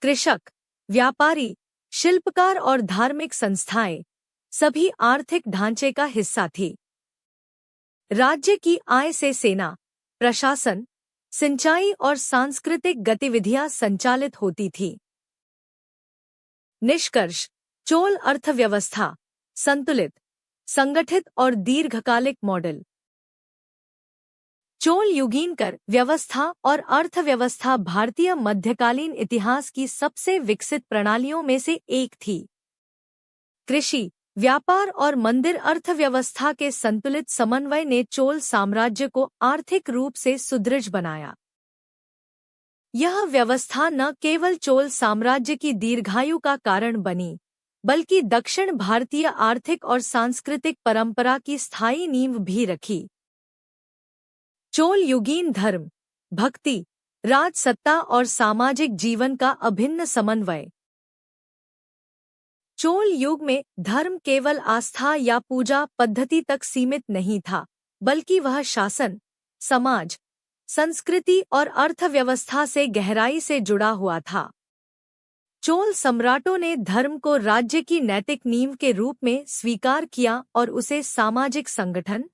कृषक, व्यापारी, शिल्पकार और धार्मिक संस्थाएं सभी आर्थिक ढांचे का हिस्सा थी। राज्य की आय से सेना, प्रशासन, सिंचाई और सांस्कृतिक गतिविधियां संचालित होती थी। निष्कर्ष, चोल अर्थव्यवस्था संतुलित, संगठित और दीर्घकालिक मॉडल। चोल युगीन कर व्यवस्था और अर्थव्यवस्था भारतीय मध्यकालीन इतिहास की सबसे विकसित प्रणालियों में से एक थी। कृषि, व्यापार और मंदिर अर्थव्यवस्था के संतुलित समन्वय ने चोल साम्राज्य को आर्थिक रूप से सुदृढ़ बनाया। यह व्यवस्था न केवल चोल साम्राज्य की दीर्घायु का कारण बनी, बल्कि दक्षिण भारतीय आर्थिक और सांस्कृतिक परंपरा की स्थायी नींव भी रखी। चोल युगीन धर्म, भक्ति, राजसत्ता और सामाजिक जीवन का अभिन्न समन्वय। चोल युग में धर्म केवल आस्था या पूजा पद्धति तक सीमित नहीं था, बल्कि वह शासन, समाज, संस्कृति और अर्थव्यवस्था से गहराई से जुड़ा हुआ था। चोल सम्राटों ने धर्म को राज्य की नैतिक नींव के रूप में स्वीकार किया और उसे सामाजिक संगठन,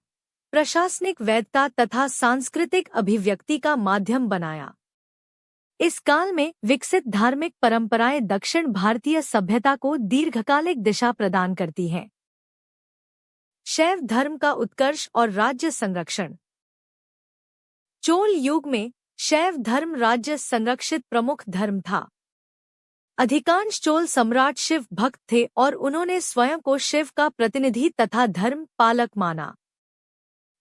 प्रशासनिक वैधता तथा सांस्कृतिक अभिव्यक्ति का माध्यम बनाया। इस काल में विकसित धार्मिक परंपराएं दक्षिण भारतीय सभ्यता को दीर्घकालिक दिशा प्रदान करती हैं। शैव धर्म का उत्कर्ष और राज्य संरक्षण। चोल युग में शैव धर्म राज्य संरक्षित प्रमुख धर्म था। अधिकांश चोल सम्राट शिव भक्त थे और उन्होंने स्वयं को शिव का प्रतिनिधि तथा धर्म पालक माना।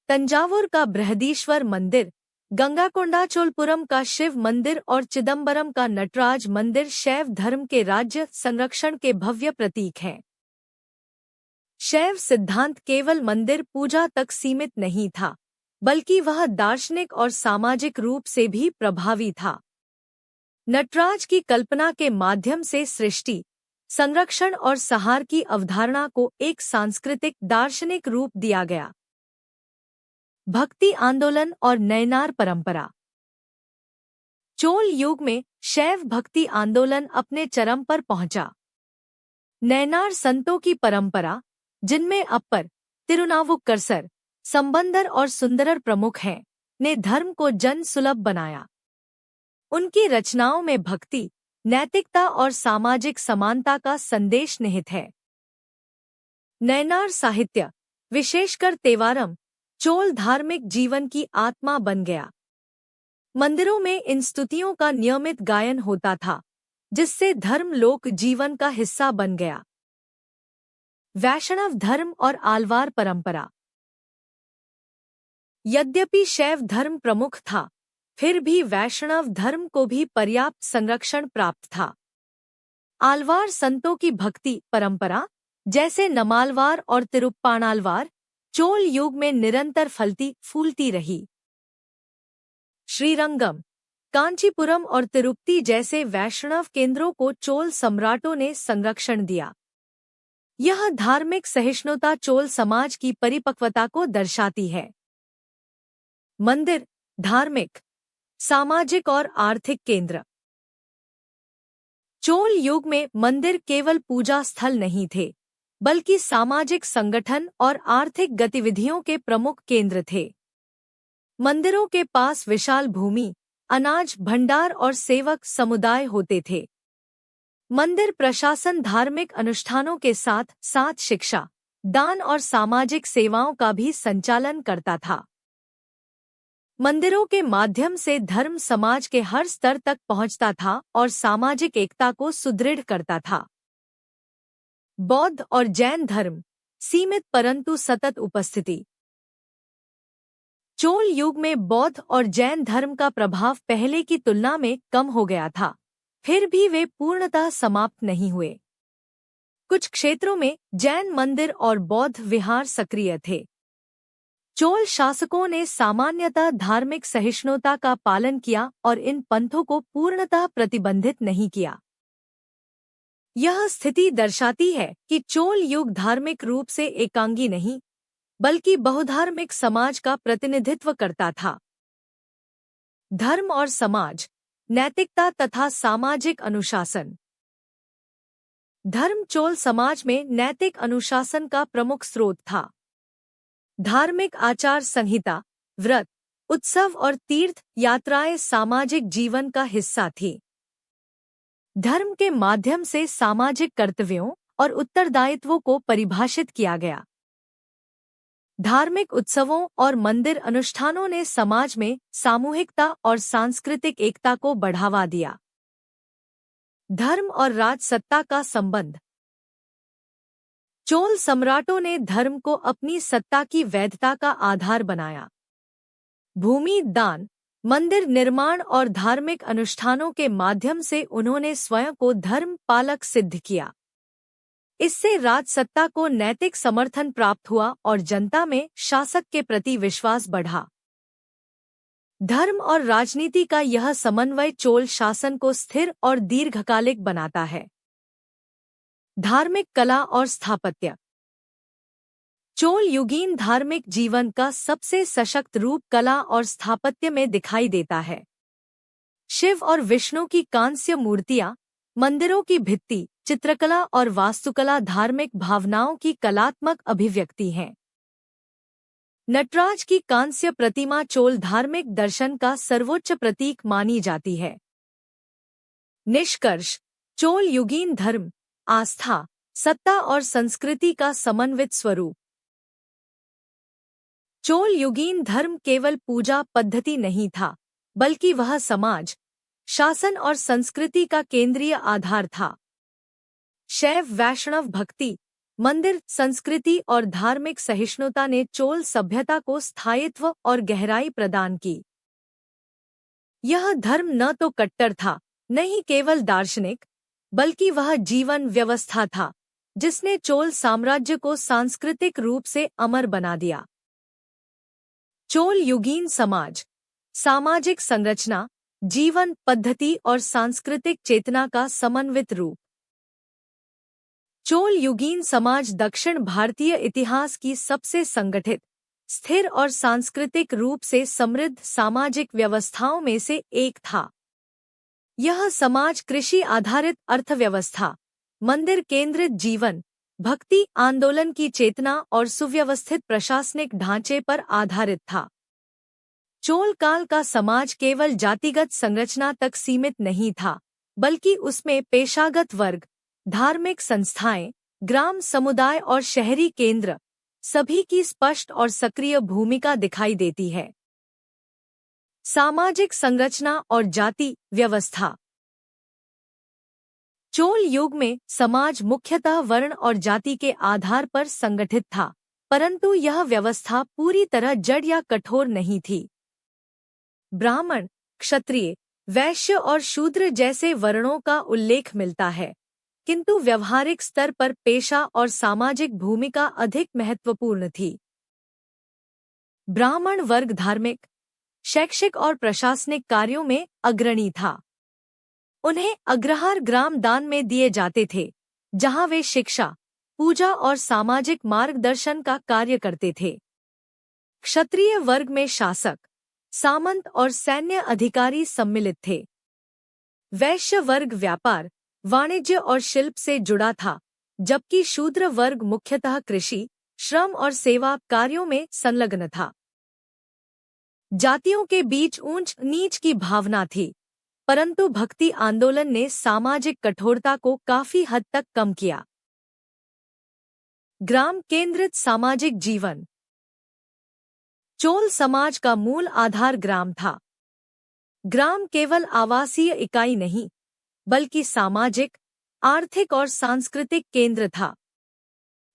तंजावुर का बृहदीश्वर मंदिर, गंगाकोंडाचोलपुरम का शिव मंदिर और चिदंबरम का नटराज मंदिर शैव धर्म के राज्य संरक्षण के भव्य प्रतीक हैं। शैव सिद्धांत केवल मंदिर पूजा तक सीमित नहीं था, बल्कि वह दार्शनिक और सामाजिक रूप से भी प्रभावी था। नटराज की कल्पना के माध्यम से सृष्टि, संरक्षण और संहार की अवधारणा को एक सांस्कृतिक दार्शनिक रूप दिया गया। भक्ति आंदोलन और नयनार परंपरा। चोल युग में शैव भक्ति आंदोलन अपने चरम पर पहुंचा। नयनार संतों की परंपरा, जिनमें अप्पर, तिरुनावुक्करसर, संबंदर और सुंदरर प्रमुख हैं, ने धर्म को जन सुलभ बनाया। उनकी रचनाओं में भक्ति, नैतिकता और सामाजिक समानता का संदेश निहित है। नयनार साहित्य, विशेषकर तेवारम, चोल धार्मिक जीवन की आत्मा बन गया। मंदिरों में इन स्तुतियों का नियमित गायन होता था, जिससे धर्म लोक जीवन का हिस्सा बन गया। वैष्णव धर्म और आलवार परंपरा। यद्यपि शैव धर्म प्रमुख था, फिर भी वैष्णव धर्म को भी पर्याप्त संरक्षण प्राप्त था। आलवार संतों की भक्ति परंपरा, जैसे नमालवार और तिरुप्पाणालवार, चोल युग में निरंतर फलती फूलती रही। श्रीरंगम, कांचीपुरम और तिरुपति जैसे वैष्णव केंद्रों को चोल सम्राटों ने संरक्षण दिया। यह धार्मिक सहिष्णुता चोल समाज की परिपक्वता को दर्शाती है। मंदिर, धार्मिक, सामाजिक और आर्थिक केंद्र। चोल युग में मंदिर केवल पूजा स्थल नहीं थे, बल्कि सामाजिक संगठन और आर्थिक गतिविधियों के प्रमुख केंद्र थे। मंदिरों के पास विशाल भूमि, अनाज भंडार और सेवक समुदाय होते थे। मंदिर प्रशासन धार्मिक अनुष्ठानों के साथ साथ शिक्षा, दान और सामाजिक सेवाओं का भी संचालन करता था। मंदिरों के माध्यम से धर्म समाज के हर स्तर तक पहुंचता था और सामाजिक एकता को सुदृढ़ करता था। बौद्ध और जैन धर्म, सीमित परंतु सतत उपस्थिति। चोल युग में बौद्ध और जैन धर्म का प्रभाव पहले की तुलना में कम हो गया था, फिर भी वे पूर्णतः समाप्त नहीं हुए। कुछ क्षेत्रों में जैन मंदिर और बौद्ध विहार सक्रिय थे। चोल शासकों ने सामान्यतः धार्मिक सहिष्णुता का पालन किया और इन पंथों को पूर्णतः प्रतिबंधित नहीं किया। यह स्थिति दर्शाती है कि चोल युग धार्मिक रूप से एकांगी नहीं, बल्कि बहुधार्मिक समाज का प्रतिनिधित्व करता था। धर्म और समाज, नैतिकता तथा सामाजिक अनुशासन। धर्म चोल समाज में नैतिक अनुशासन का प्रमुख स्रोत था। धार्मिक आचार संहिता, व्रत, उत्सव और तीर्थ यात्राएं सामाजिक जीवन का हिस्सा थी। धर्म के माध्यम से सामाजिक कर्तव्यों और उत्तरदायित्वों को परिभाषित किया गया। धार्मिक उत्सवों और मंदिर अनुष्ठानों ने समाज में सामूहिकता और सांस्कृतिक एकता को बढ़ावा दिया। धर्म और राजसत्ता का संबंध। चोल सम्राटों ने धर्म को अपनी सत्ता की वैधता का आधार बनाया। भूमि दान, मंदिर निर्माण और धार्मिक अनुष्ठानों के माध्यम से उन्होंने स्वयं को धर्म पालक सिद्ध किया। इससे राजसत्ता को नैतिक समर्थन प्राप्त हुआ और जनता में शासक के प्रति विश्वास बढ़ा। धर्म और राजनीति का यह समन्वय चोल शासन को स्थिर और दीर्घकालिक बनाता है। धार्मिक कला और स्थापत्य। चोल युगीन धार्मिक जीवन का सबसे सशक्त रूप कला और स्थापत्य में दिखाई देता है। शिव और विष्णु की कांस्य मूर्तियां, मंदिरों की भित्ति, चित्रकला और वास्तुकला धार्मिक भावनाओं की कलात्मक अभिव्यक्ति हैं। नटराज की कांस्य प्रतिमा चोल धार्मिक दर्शन का सर्वोच्च प्रतीक मानी जाती है। निष्कर्ष, चोल युगीन धर्म, आस्था, सत्ता और संस्कृति का समन्वित स्वरूप। चोल युगीन धर्म केवल पूजा पद्धति नहीं था, बल्कि वह समाज, शासन और संस्कृति का केंद्रीय आधार था। शैव वैष्णव भक्ति, मंदिर संस्कृति और धार्मिक सहिष्णुता ने चोल सभ्यता को स्थायित्व और गहराई प्रदान की। यह धर्म न तो कट्टर था, न ही केवल दार्शनिक, बल्कि वह जीवन व्यवस्था था, जिसने चोल साम्राज्य को सांस्कृतिक रूप से अमर बना दिया। चोल युगीन समाज, सामाजिक संरचना, जीवन पद्धति और सांस्कृतिक चेतना का समन्वित रूप। चोल युगीन समाज दक्षिण भारतीय इतिहास की सबसे संगठित, स्थिर और सांस्कृतिक रूप से समृद्ध सामाजिक व्यवस्थाओं में से एक था। यह समाज कृषि आधारित अर्थव्यवस्था, मंदिर केंद्रित जीवन, भक्ति आंदोलन की चेतना और सुव्यवस्थित प्रशासनिक ढांचे पर आधारित था। चोल काल का समाज केवल जातिगत संरचना तक सीमित नहीं था, बल्कि उसमें पेशागत वर्ग, धार्मिक संस्थाएं, ग्राम समुदाय और शहरी केंद्र सभी की स्पष्ट और सक्रिय भूमिका दिखाई देती है। सामाजिक संरचना और जाति व्यवस्था। चोल युग में समाज मुख्यतः वर्ण और जाति के आधार पर संगठित था, परंतु यह व्यवस्था पूरी तरह जड़ या कठोर नहीं थी। ब्राह्मण, क्षत्रिय, वैश्य और शूद्र जैसे वर्णों का उल्लेख मिलता है, किंतु व्यवहारिक स्तर पर पेशा और सामाजिक भूमिका अधिक महत्वपूर्ण थी। ब्राह्मण वर्ग धार्मिक, शैक्षिक और प्रशासनिक कार्यों में अग्रणी था। उन्हें अग्रहार ग्राम दान में दिए जाते थे, जहां वे शिक्षा, पूजा और सामाजिक मार्गदर्शन का कार्य करते थे। क्षत्रिय वर्ग में शासक, सामंत और सैन्य अधिकारी सम्मिलित थे। वैश्य वर्ग व्यापार, वाणिज्य और शिल्प से जुड़ा था, जबकि शूद्र वर्ग मुख्यतः कृषि, श्रम और सेवा कार्यों में संलग्न था। जातियों के बीच ऊंच नीच की भावना थी, परंतु भक्ति आंदोलन ने सामाजिक कठोरता को काफी हद तक कम किया। ग्राम केंद्रित सामाजिक जीवन। चोल समाज का मूल आधार ग्राम था। ग्राम केवल आवासीय इकाई नहीं, बल्कि सामाजिक, आर्थिक और सांस्कृतिक केंद्र था।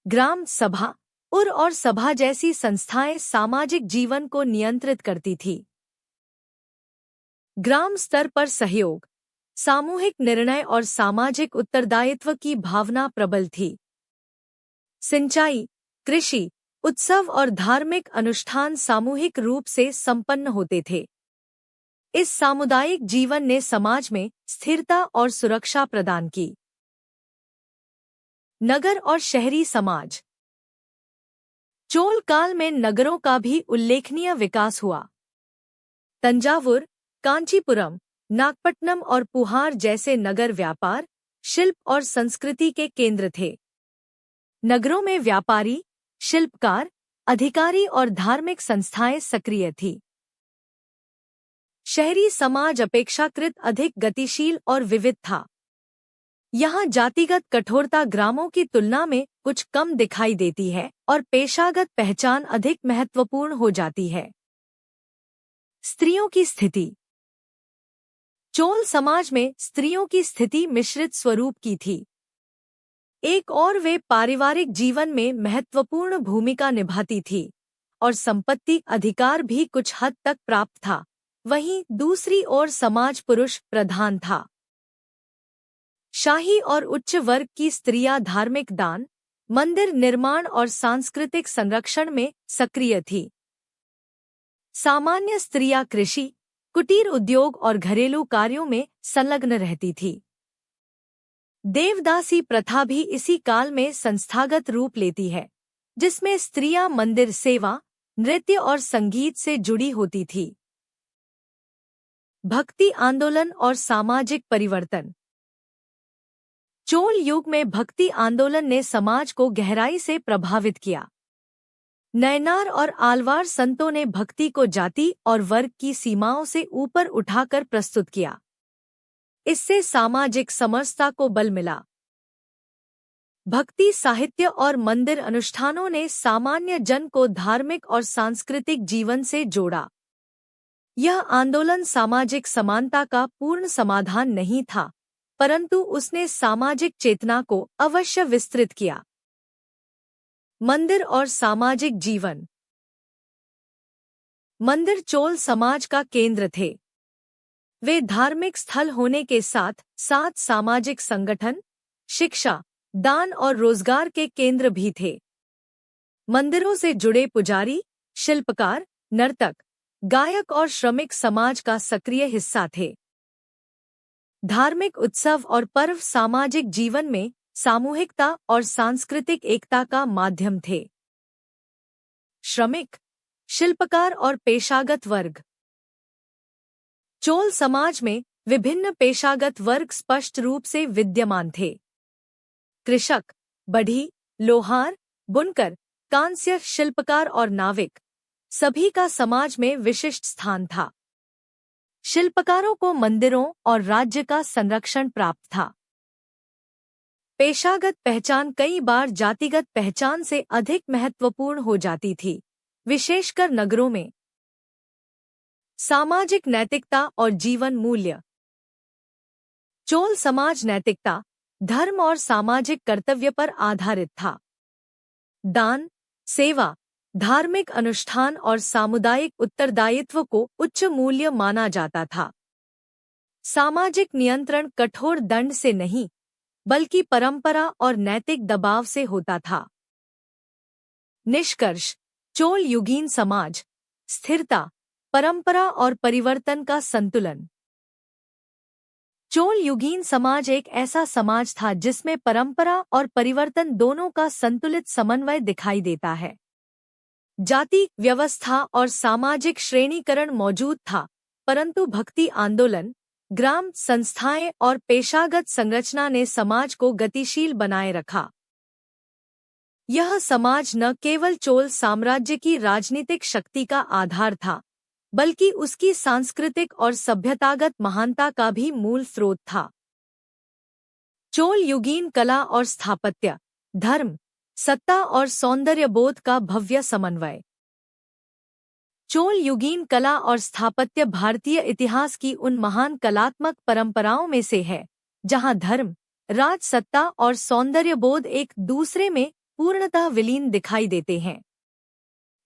ग्राम सभा, उर और सभा जैसी संस्थाएं सामाजिक जीवन को नियंत्रित करती थी। ग्राम स्तर पर सहयोग, सामूहिक निर्णय और सामाजिक उत्तरदायित्व की भावना प्रबल थी। सिंचाई, कृषि, उत्सव और धार्मिक अनुष्ठान सामूहिक रूप से संपन्न होते थे। इस सामुदायिक जीवन ने समाज में स्थिरता और सुरक्षा प्रदान की। नगर और शहरी समाज। चोल काल में नगरों का भी उल्लेखनीय विकास हुआ। तंजावुर, कांचीपुरम, नागपट्टनम और पुहार जैसे नगर व्यापार, शिल्प और संस्कृति के केंद्र थे। नगरों में व्यापारी, शिल्पकार, अधिकारी और धार्मिक संस्थाएं सक्रिय थी। शहरी समाज अपेक्षाकृत अधिक गतिशील और विविध था। यहाँ जातिगत कठोरता ग्रामों की तुलना में कुछ कम दिखाई देती है और पेशागत पहचान अधिक महत्वपूर्ण हो जाती है। स्त्रियों की स्थिति। चोल समाज में स्त्रियों की स्थिति मिश्रित स्वरूप की थी। एक और वे पारिवारिक जीवन में महत्वपूर्ण भूमिका निभाती थी और संपत्ति अधिकार भी कुछ हद तक प्राप्त था, वहीं दूसरी ओर समाज पुरुष प्रधान था। शाही और उच्च वर्ग की स्त्रियां धार्मिक दान, मंदिर निर्माण और सांस्कृतिक संरक्षण में सक्रिय थी। सामान्य स्त्रियां कृषि, कुटीर उद्योग और घरेलू कार्यों में संलग्न रहती थी। देवदासी प्रथा भी इसी काल में संस्थागत रूप लेती है, जिसमें स्त्रियां मंदिर सेवा, नृत्य और संगीत से जुड़ी होती थी। भक्ति आंदोलन और सामाजिक परिवर्तन। चोल युग में भक्ति आंदोलन ने समाज को गहराई से प्रभावित किया। नयनार और आलवार संतों ने भक्ति को जाति और वर्ग की सीमाओं से ऊपर उठाकर प्रस्तुत किया। इससे सामाजिक समरसता को बल मिला। भक्ति साहित्य और मंदिर अनुष्ठानों ने सामान्य जन को धार्मिक और सांस्कृतिक जीवन से जोड़ा। यह आंदोलन सामाजिक समानता का पूर्ण समाधान नहीं था, परंतु उसने सामाजिक चेतना को अवश्य विस्तृत किया। मंदिर और सामाजिक जीवन। मंदिर चोल समाज का केंद्र थे। वे धार्मिक स्थल होने के साथ साथ सामाजिक संगठन, शिक्षा, दान और रोजगार के केंद्र भी थे। मंदिरों से जुड़े पुजारी, शिल्पकार, नर्तक, गायक और श्रमिक समाज का सक्रिय हिस्सा थे। धार्मिक उत्सव और पर्व सामाजिक जीवन में सामूहिकता और सांस्कृतिक एकता का माध्यम थे। श्रमिक, शिल्पकार और पेशागत वर्ग। चोल समाज में विभिन्न पेशागत वर्ग स्पष्ट रूप से विद्यमान थे। कृषक, बढ़ी, लोहार, बुनकर, कांस्य शिल्पकार और नाविक सभी का समाज में विशिष्ट स्थान था। शिल्पकारों को मंदिरों और राज्य का संरक्षण प्राप्त था। पेशागत पहचान कई बार जातिगत पहचान से अधिक महत्वपूर्ण हो जाती थी, विशेषकर नगरों में। सामाजिक नैतिकता और जीवन मूल्य। चोल समाज नैतिकता, धर्म और सामाजिक कर्तव्य पर आधारित था। दान, सेवा, धार्मिक अनुष्ठान और सामुदायिक उत्तरदायित्व को उच्च मूल्य माना जाता था। सामाजिक नियंत्रण कठोर दंड से नहीं, बल्कि परंपरा और नैतिक दबाव से होता था। निष्कर्ष: चोल युगीन समाज, स्थिरता, परंपरा और परिवर्तन का संतुलन। चोल युगीन समाज एक ऐसा समाज था जिसमें परंपरा और परिवर्तन दोनों का संतुलित समन्वय दिखाई देता है। जाति व्यवस्था और सामाजिक श्रेणीकरण मौजूद था, परंतु भक्ति आंदोलन, ग्राम संस्थाएं और पेशागत संरचना ने समाज को गतिशील बनाए रखा। यह समाज न केवल चोल साम्राज्य की राजनीतिक शक्ति का आधार था, बल्कि उसकी सांस्कृतिक और सभ्यतागत महानता का भी मूल स्रोत था। चोल युगीन कला और स्थापत्य, धर्म, सत्ता और सौंदर्यबोध का भव्य समन्वय। चोल युगीन कला और स्थापत्य भारतीय इतिहास की उन महान कलात्मक परंपराओं में से है, जहां धर्म, राजसत्ता और सौंदर्यबोध एक दूसरे में पूर्णतः विलीन दिखाई देते हैं।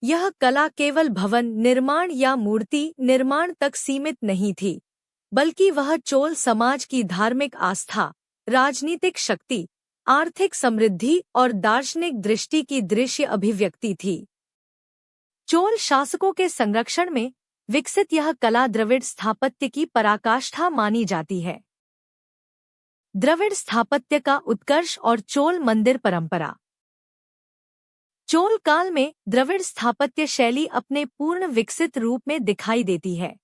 यह कला केवल भवन निर्माण या मूर्ति निर्माण तक सीमित नहीं थी, बल्कि वह चोल समाज की धार्मिक आस्था, राजनीतिक शक्ति, आर्थिक समृद्धि और दार्शनिक दृष्टि की दृश्य अभिव्यक्ति थी। चोल शासकों के संरक्षण में विकसित यह कला द्रविड़ स्थापत्य की पराकाष्ठा मानी जाती है। द्रविड़ स्थापत्य का उत्कर्ष और चोल मंदिर परंपरा। चोल काल में द्रविड़ स्थापत्य शैली अपने पूर्ण विकसित रूप में दिखाई देती है।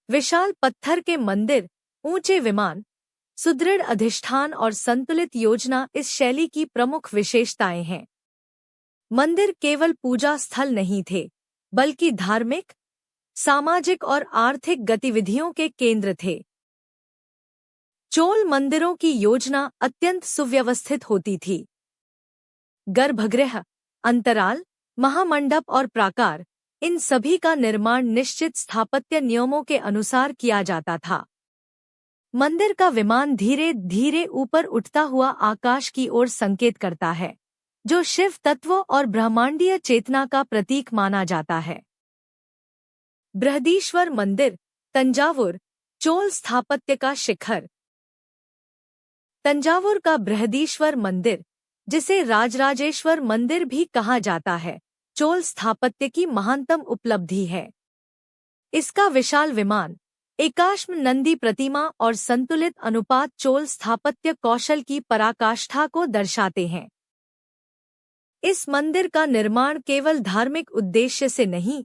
विशाल पत्थर के मंदिर, ऊंचे विमान, सुदृढ़ अधिष्ठान और संतुलित योजना इस शैली की प्रमुख विशेषताएं हैं। मंदिर केवल पूजा स्थल नहीं थे, बल्कि धार्मिक, सामाजिक और आर्थिक गतिविधियों के केंद्र थे। चोल मंदिरों की योजना अत्यंत सुव्यवस्थित होती थी। गर्भगृह, अंतराल, महामंडप और प्राकार, इन सभी का निर्माण निश्चित स्थापत्य नियमों के अनुसार किया जाता था। मंदिर का विमान धीरे धीरे ऊपर उठता हुआ आकाश की ओर संकेत करता है, जो शिव तत्व और ब्रह्मांडीय चेतना का प्रतीक माना जाता है। बृहदीश्वर मंदिर, तंजावुर, चोल स्थापत्य का शिखर। तंजावुर का बृहदीश्वर मंदिर, जिसे राजराजेश्वर मंदिर भी कहा जाता है, चोल स्थापत्य की महानतम उपलब्धि है। इसका विशाल विमान, एकाश्म नंदी प्रतिमा और संतुलित अनुपात चोल स्थापत्य कौशल की पराकाष्ठा को दर्शाते हैं। इस मंदिर का निर्माण केवल धार्मिक उद्देश्य से नहीं,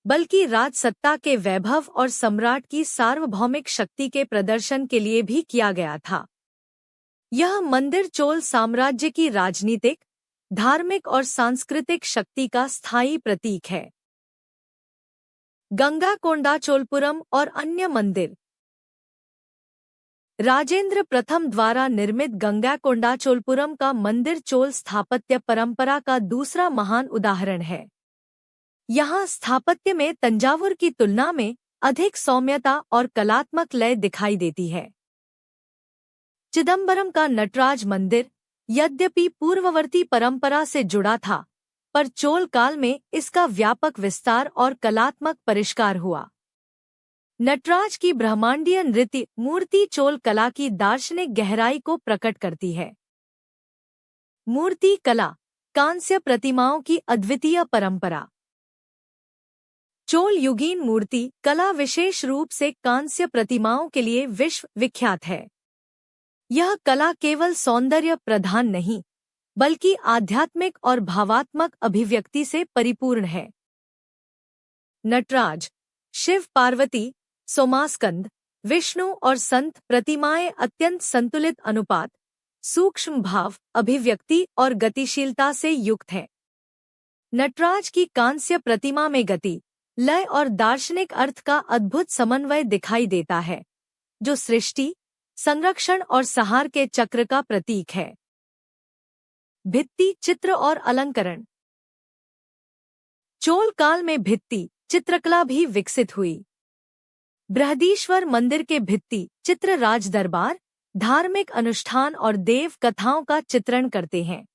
बल्कि राजसत्ता के वैभव और सम्राट की सार्वभौमिक शक्ति के प्रदर्शन के लिए भी किया गया था। यह मंदिर चोल साम्राज्य की राजनीतिक, धार्मिक और सांस्कृतिक शक्ति का स्थायी प्रतीक है। गंगाकोंडाचोलपुरम और अन्य मंदिर। राजेंद्र प्रथम द्वारा निर्मित गंगाकोंडाचोलपुरम का मंदिर चोल स्थापत्य परंपरा का दूसरा महान उदाहरण है। यहाँ स्थापत्य में तंजावुर की तुलना में अधिक सौम्यता और कलात्मक लय दिखाई देती है। चिदंबरम का नटराज मंदिर, यद्यपि पूर्ववर्ती परंपरा से जुड़ा था, पर चोल काल में इसका व्यापक विस्तार और कलात्मक परिष्कार हुआ। नटराज की ब्रह्मांडीय नृत्य मूर्ति चोल कला की दार्शनिक गहराई को प्रकट करती है। मूर्ति कला, कांस्य प्रतिमाओं की अद्वितीय परंपरा। चोल युगीन मूर्ति कला विशेष रूप से कांस्य प्रतिमाओं के लिए विश्व विख्यात है। यह कला केवल सौंदर्य प्रधान नहीं, बल्कि आध्यात्मिक और भावात्मक अभिव्यक्ति से परिपूर्ण है। नटराज, शिव पार्वती, सोमास्कंद, विष्णु और संत प्रतिमाएं अत्यंत संतुलित अनुपात, सूक्ष्म भाव, अभिव्यक्ति और गतिशीलता से युक्त है। नटराज की कांस्य प्रतिमा में गति, लय और दार्शनिक अर्थ का अद्भुत समन्वय दिखाई देता है, जो सृष्टि, संरक्षण और संहार के चक्र का प्रतीक है। भित्ति चित्र और अलंकरण। चोल काल में भित्ति चित्रकला भी विकसित हुई। बृहदीश्वर मंदिर के भित्ति चित्र राजदरबार, धार्मिक अनुष्ठान और देव कथाओं का चित्रण करते हैं।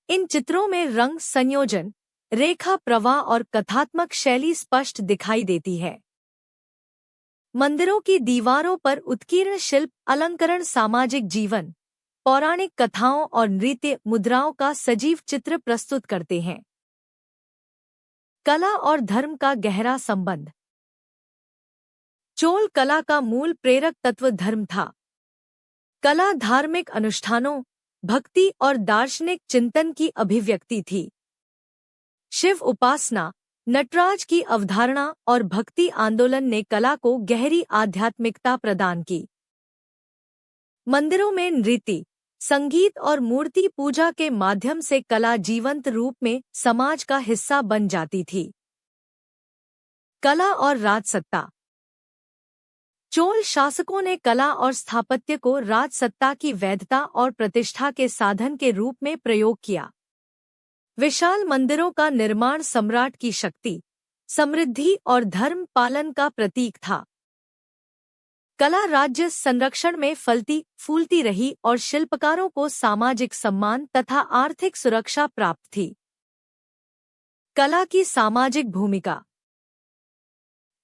इन चित्रों में रंग संयोजन, रेखा प्रवाह और कथात्मक शैली स्पष्ट दिखाई देती है। मंदिरों की दीवारों पर उत्कीर्ण शिल्प अलंकरण सामाजिक जीवन, पौराणिक कथाओं और नृत्य मुद्राओं का सजीव चित्र प्रस्तुत करते हैं। कला और धर्म का गहरा संबंध। चोल कला का मूल प्रेरक तत्व धर्म था। कला धार्मिक अनुष्ठानों, भक्ति और दार्शनिक चिंतन की अभिव्यक्ति थी। शिव उपासना, नटराज की अवधारणा और भक्ति आंदोलन ने कला को गहरी आध्यात्मिकता प्रदान की। मंदिरों में नृत्य, संगीत और मूर्ति पूजा के माध्यम से कला जीवंत रूप में समाज का हिस्सा बन जाती थी। कला और राजसत्ता। चोल शासकों ने कला और स्थापत्य को राजसत्ता की वैधता और प्रतिष्ठा के साधन के रूप में प्रयोग किया। विशाल मंदिरों का निर्माण सम्राट की शक्ति, समृद्धि और धर्म पालन का प्रतीक था। कला राज्य संरक्षण में फलती फूलती रही और शिल्पकारों को सामाजिक सम्मान तथा आर्थिक सुरक्षा प्राप्त थी। कला की सामाजिक भूमिका।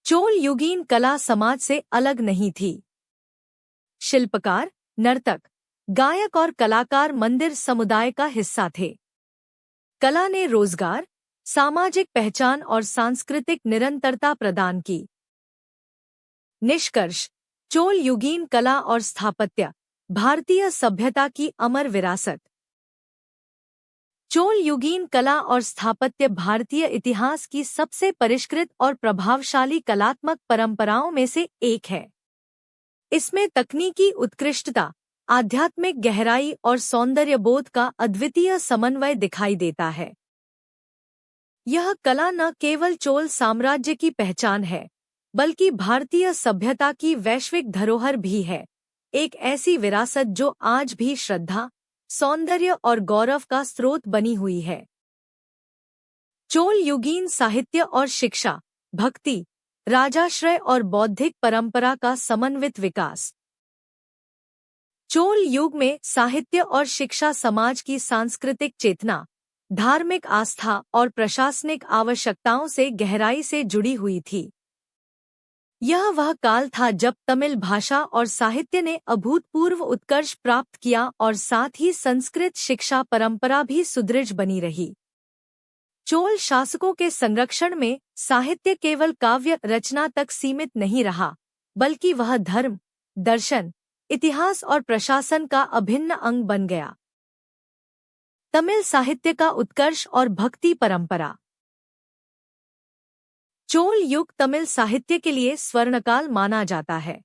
चोल युगीन कला समाज से अलग नहीं थी। शिल्पकार, नर्तक, गायक और कलाकार मंदिर समुदाय का हिस्सा थे। कला ने रोजगार, सामाजिक पहचान और सांस्कृतिक निरंतरता प्रदान की। निष्कर्ष। चोल युगीन कला और स्थापत्य भारतीय सभ्यता की अमर विरासत। चोल युगीन कला और स्थापत्य भारतीय इतिहास की सबसे परिष्कृत और प्रभावशाली कलात्मक परंपराओं में से एक है। इसमें तकनीकी उत्कृष्टता, आध्यात्मिक गहराई और सौंदर्यबोध का अद्वितीय समन्वय दिखाई देता है। यह कला न केवल चोल साम्राज्य की पहचान है, बल्कि भारतीय सभ्यता की वैश्विक धरोहर भी है, एक ऐसी विरासत जो आज भी श्रद्धा, सौंदर्य और गौरव का स्रोत बनी हुई है। चोल युगीन साहित्य और शिक्षा, भक्ति, राजाश्रय और बौद्धिक परंपरा का समन्वित विकास। चोल युग में साहित्य और शिक्षा समाज की सांस्कृतिक चेतना, धार्मिक आस्था और प्रशासनिक आवश्यकताओं से गहराई से जुड़ी हुई थी। यह वह काल था जब तमिल भाषा और साहित्य ने अभूतपूर्व उत्कर्ष प्राप्त किया और साथ ही संस्कृत शिक्षा परंपरा भी सुदृढ़ बनी रही। चोल शासकों के संरक्षण में साहित्य केवल काव्य रचना तक सीमित नहीं रहा, बल्कि वह धर्म, दर्शन, इतिहास और प्रशासन का अभिन्न अंग बन गया। तमिल साहित्य का उत्कर्ष और भक्ति परंपरा। चोल युग तमिल साहित्य के लिए स्वर्णकाल माना जाता है।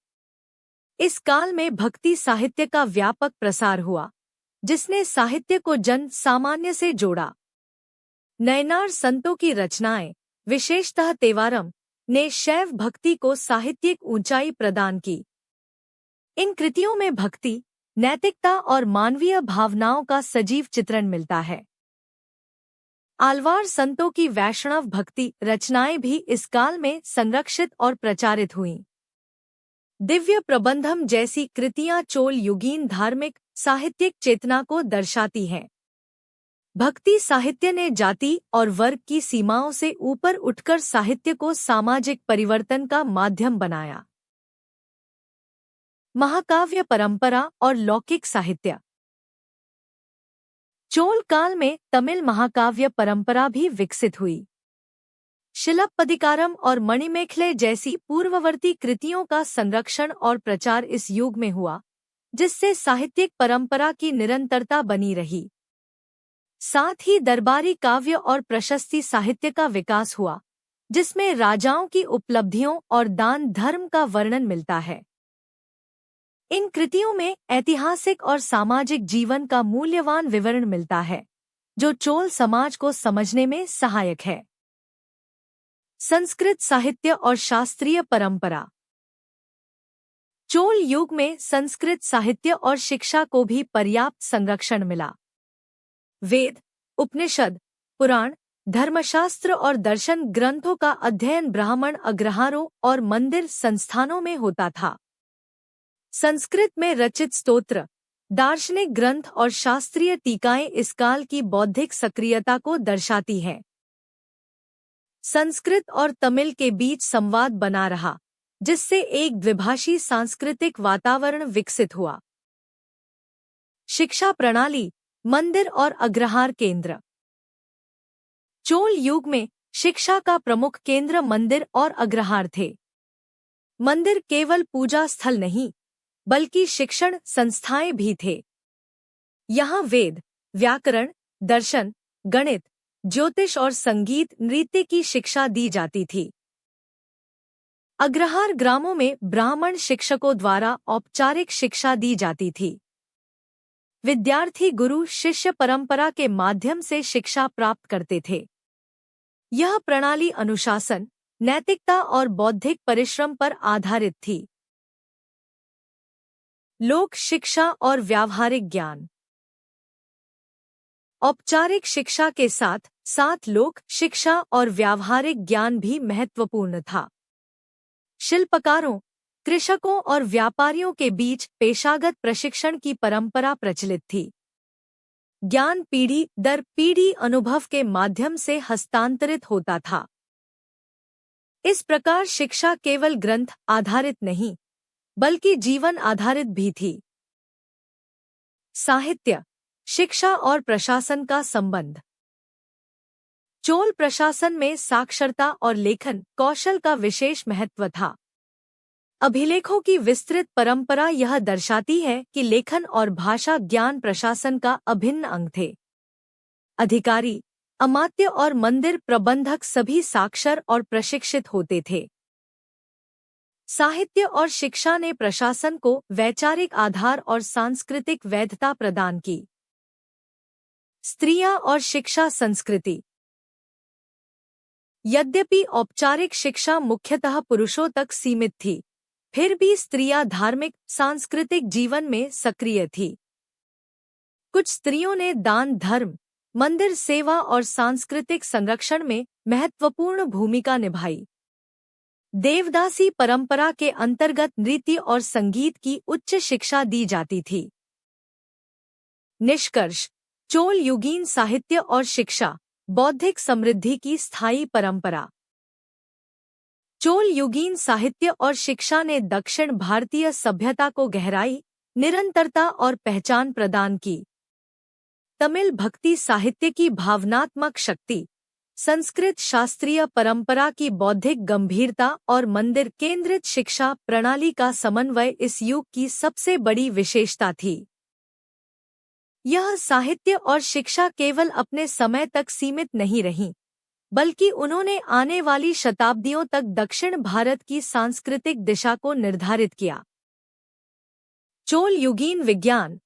इस काल में भक्ति साहित्य का व्यापक प्रसार हुआ, जिसने साहित्य को जन सामान्य से जोड़ा। नयनार संतों की रचनाएं, विशेषतः तेवारम, ने शैव भक्ति को साहित्यिक ऊंचाई प्रदान की। इन कृतियों में भक्ति, नैतिकता और मानवीय भावनाओं का सजीव चित्रण मिलता है। आलवार संतों की वैष्णव भक्ति रचनाएं भी इस काल में संरक्षित और प्रचारित हुईं। दिव्य प्रबंधम जैसी कृतियां चोल युगीन धार्मिक, साहित्यिक चेतना को दर्शाती हैं। भक्ति साहित्य ने जाति और वर्ग की सीमाओं से ऊपर उठकर साहित्य को सामाजिक परिवर्तन का माध्यम बनाया। महाकाव्य परंपरा और लौकिक साहित्य। चोल काल में तमिल महाकाव्य परंपरा भी विकसित हुई। शिलप्पदिकारम और मणिमेखले जैसी पूर्ववर्ती कृतियों का संरक्षण और प्रचार इस युग में हुआ, जिससे साहित्यिक परंपरा की निरंतरता बनी रही। साथ ही दरबारी काव्य और प्रशस्ति साहित्य का विकास हुआ, जिसमें राजाओं की उपलब्धियों और दान धर्म का वर्णन मिलता है। इन कृतियों में ऐतिहासिक और सामाजिक जीवन का मूल्यवान विवरण मिलता है, जो चोल समाज को समझने में सहायक है। संस्कृत साहित्य और शास्त्रीय परंपरा। चोल युग में संस्कृत साहित्य और शिक्षा को भी पर्याप्त संरक्षण मिला। वेद, उपनिषद, पुराण, धर्मशास्त्र और दर्शन ग्रंथों का अध्ययन ब्राह्मण अग्रहारों और मंदिर संस्थानों में होता था। संस्कृत में रचित स्तोत्र, दार्शनिक ग्रंथ और शास्त्रीय टीकाएं इस काल की बौद्धिक सक्रियता को दर्शाती हैं। संस्कृत और तमिल के बीच संवाद बना रहा, जिससे एक द्विभाषी सांस्कृतिक वातावरण विकसित हुआ। शिक्षा प्रणाली, मंदिर और अग्रहार केंद्र। चोल युग में शिक्षा का प्रमुख केंद्र मंदिर और अग्रहार थे। मंदिर केवल पूजा स्थल नहीं, बल्कि शिक्षण संस्थाएं भी थे। यहाँ वेद, व्याकरण, दर्शन, गणित, ज्योतिष और संगीत नृत्य की शिक्षा दी जाती थी। अग्रहार ग्रामों में ब्राह्मण शिक्षकों द्वारा औपचारिक शिक्षा दी जाती थी। विद्यार्थी गुरु शिष्य परंपरा के माध्यम से शिक्षा प्राप्त करते थे। यह प्रणाली अनुशासन, नैतिकता और बौद्धिक परिश्रम पर आधारित थी। लोक शिक्षा और व्यावहारिक ज्ञान। औपचारिक शिक्षा के साथ साथ लोक शिक्षा और व्यावहारिक ज्ञान भी महत्वपूर्ण था। शिल्पकारों, कृषकों और व्यापारियों के बीच पेशागत प्रशिक्षण की परंपरा प्रचलित थी। ज्ञान पीढ़ी दर पीढ़ी अनुभव के माध्यम से हस्तांतरित होता था। इस प्रकार शिक्षा केवल ग्रंथ आधारित नहीं, बल्कि जीवन आधारित भी थी। साहित्य, शिक्षा और प्रशासन का संबंध। चोल प्रशासन में साक्षरता और लेखन कौशल का विशेष महत्व था। अभिलेखों की विस्तृत परंपरा यह दर्शाती है कि लेखन और भाषा ज्ञान प्रशासन का अभिन्न अंग थे। अधिकारी, अमात्य और मंदिर प्रबंधक सभी साक्षर और प्रशिक्षित होते थे। साहित्य और शिक्षा ने प्रशासन को वैचारिक आधार और सांस्कृतिक वैधता प्रदान की। स्त्रियां और शिक्षा संस्कृति। यद्यपि औपचारिक शिक्षा मुख्यतः पुरुषों तक सीमित थी, फिर भी स्त्रियां धार्मिक, सांस्कृतिक जीवन में सक्रिय थी। कुछ स्त्रियों ने दान धर्म, मंदिर सेवा और सांस्कृतिक संरक्षण में महत्वपूर्ण भूमिका निभाई। देवदासी परंपरा के अंतर्गत नृत्य और संगीत की उच्च शिक्षा दी जाती थी। निष्कर्ष, चोल युगीन साहित्य और शिक्षा, बौद्धिक समृद्धि की स्थायी परंपरा। चोल युगीन साहित्य और शिक्षा ने दक्षिण भारतीय सभ्यता को गहराई, निरंतरता और पहचान प्रदान की। तमिल भक्ति साहित्य की भावनात्मक शक्ति, संस्कृत शास्त्रीय परंपरा की बौद्धिक गंभीरता और मंदिर केंद्रित शिक्षा प्रणाली का समन्वय इस युग की सबसे बड़ी विशेषता थी। यह साहित्य और शिक्षा केवल अपने समय तक सीमित नहीं रहीं, बल्कि उन्होंने आने वाली शताब्दियों तक दक्षिण भारत की सांस्कृतिक दिशा को निर्धारित किया। चोल युगीन विज्ञान,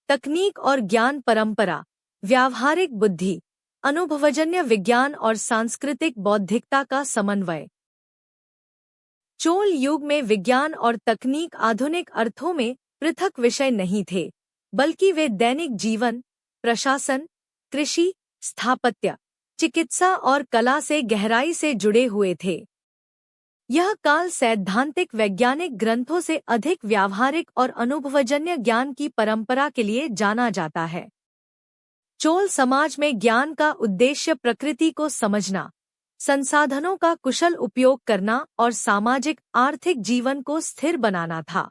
तकनीक और ज्ञान परंपरा, व्यावहारिक बुद्धि, अनुभवजन्य विज्ञान और सांस्कृतिक बौद्धिकता का समन्वय। चोल युग में विज्ञान और तकनीक आधुनिक अर्थों में पृथक विषय नहीं थे, बल्कि वे दैनिक जीवन, प्रशासन, कृषि, स्थापत्य, चिकित्सा और कला से गहराई से जुड़े हुए थे। यह काल सैद्धांतिक वैज्ञानिक ग्रंथों से अधिक व्यावहारिक और अनुभवजन्य ज्ञान की परंपरा के लिए जाना जाता है। चोल समाज में ज्ञान का उद्देश्य प्रकृति को समझना, संसाधनों का कुशल उपयोग करना और सामाजिक आर्थिक जीवन को स्थिर बनाना था।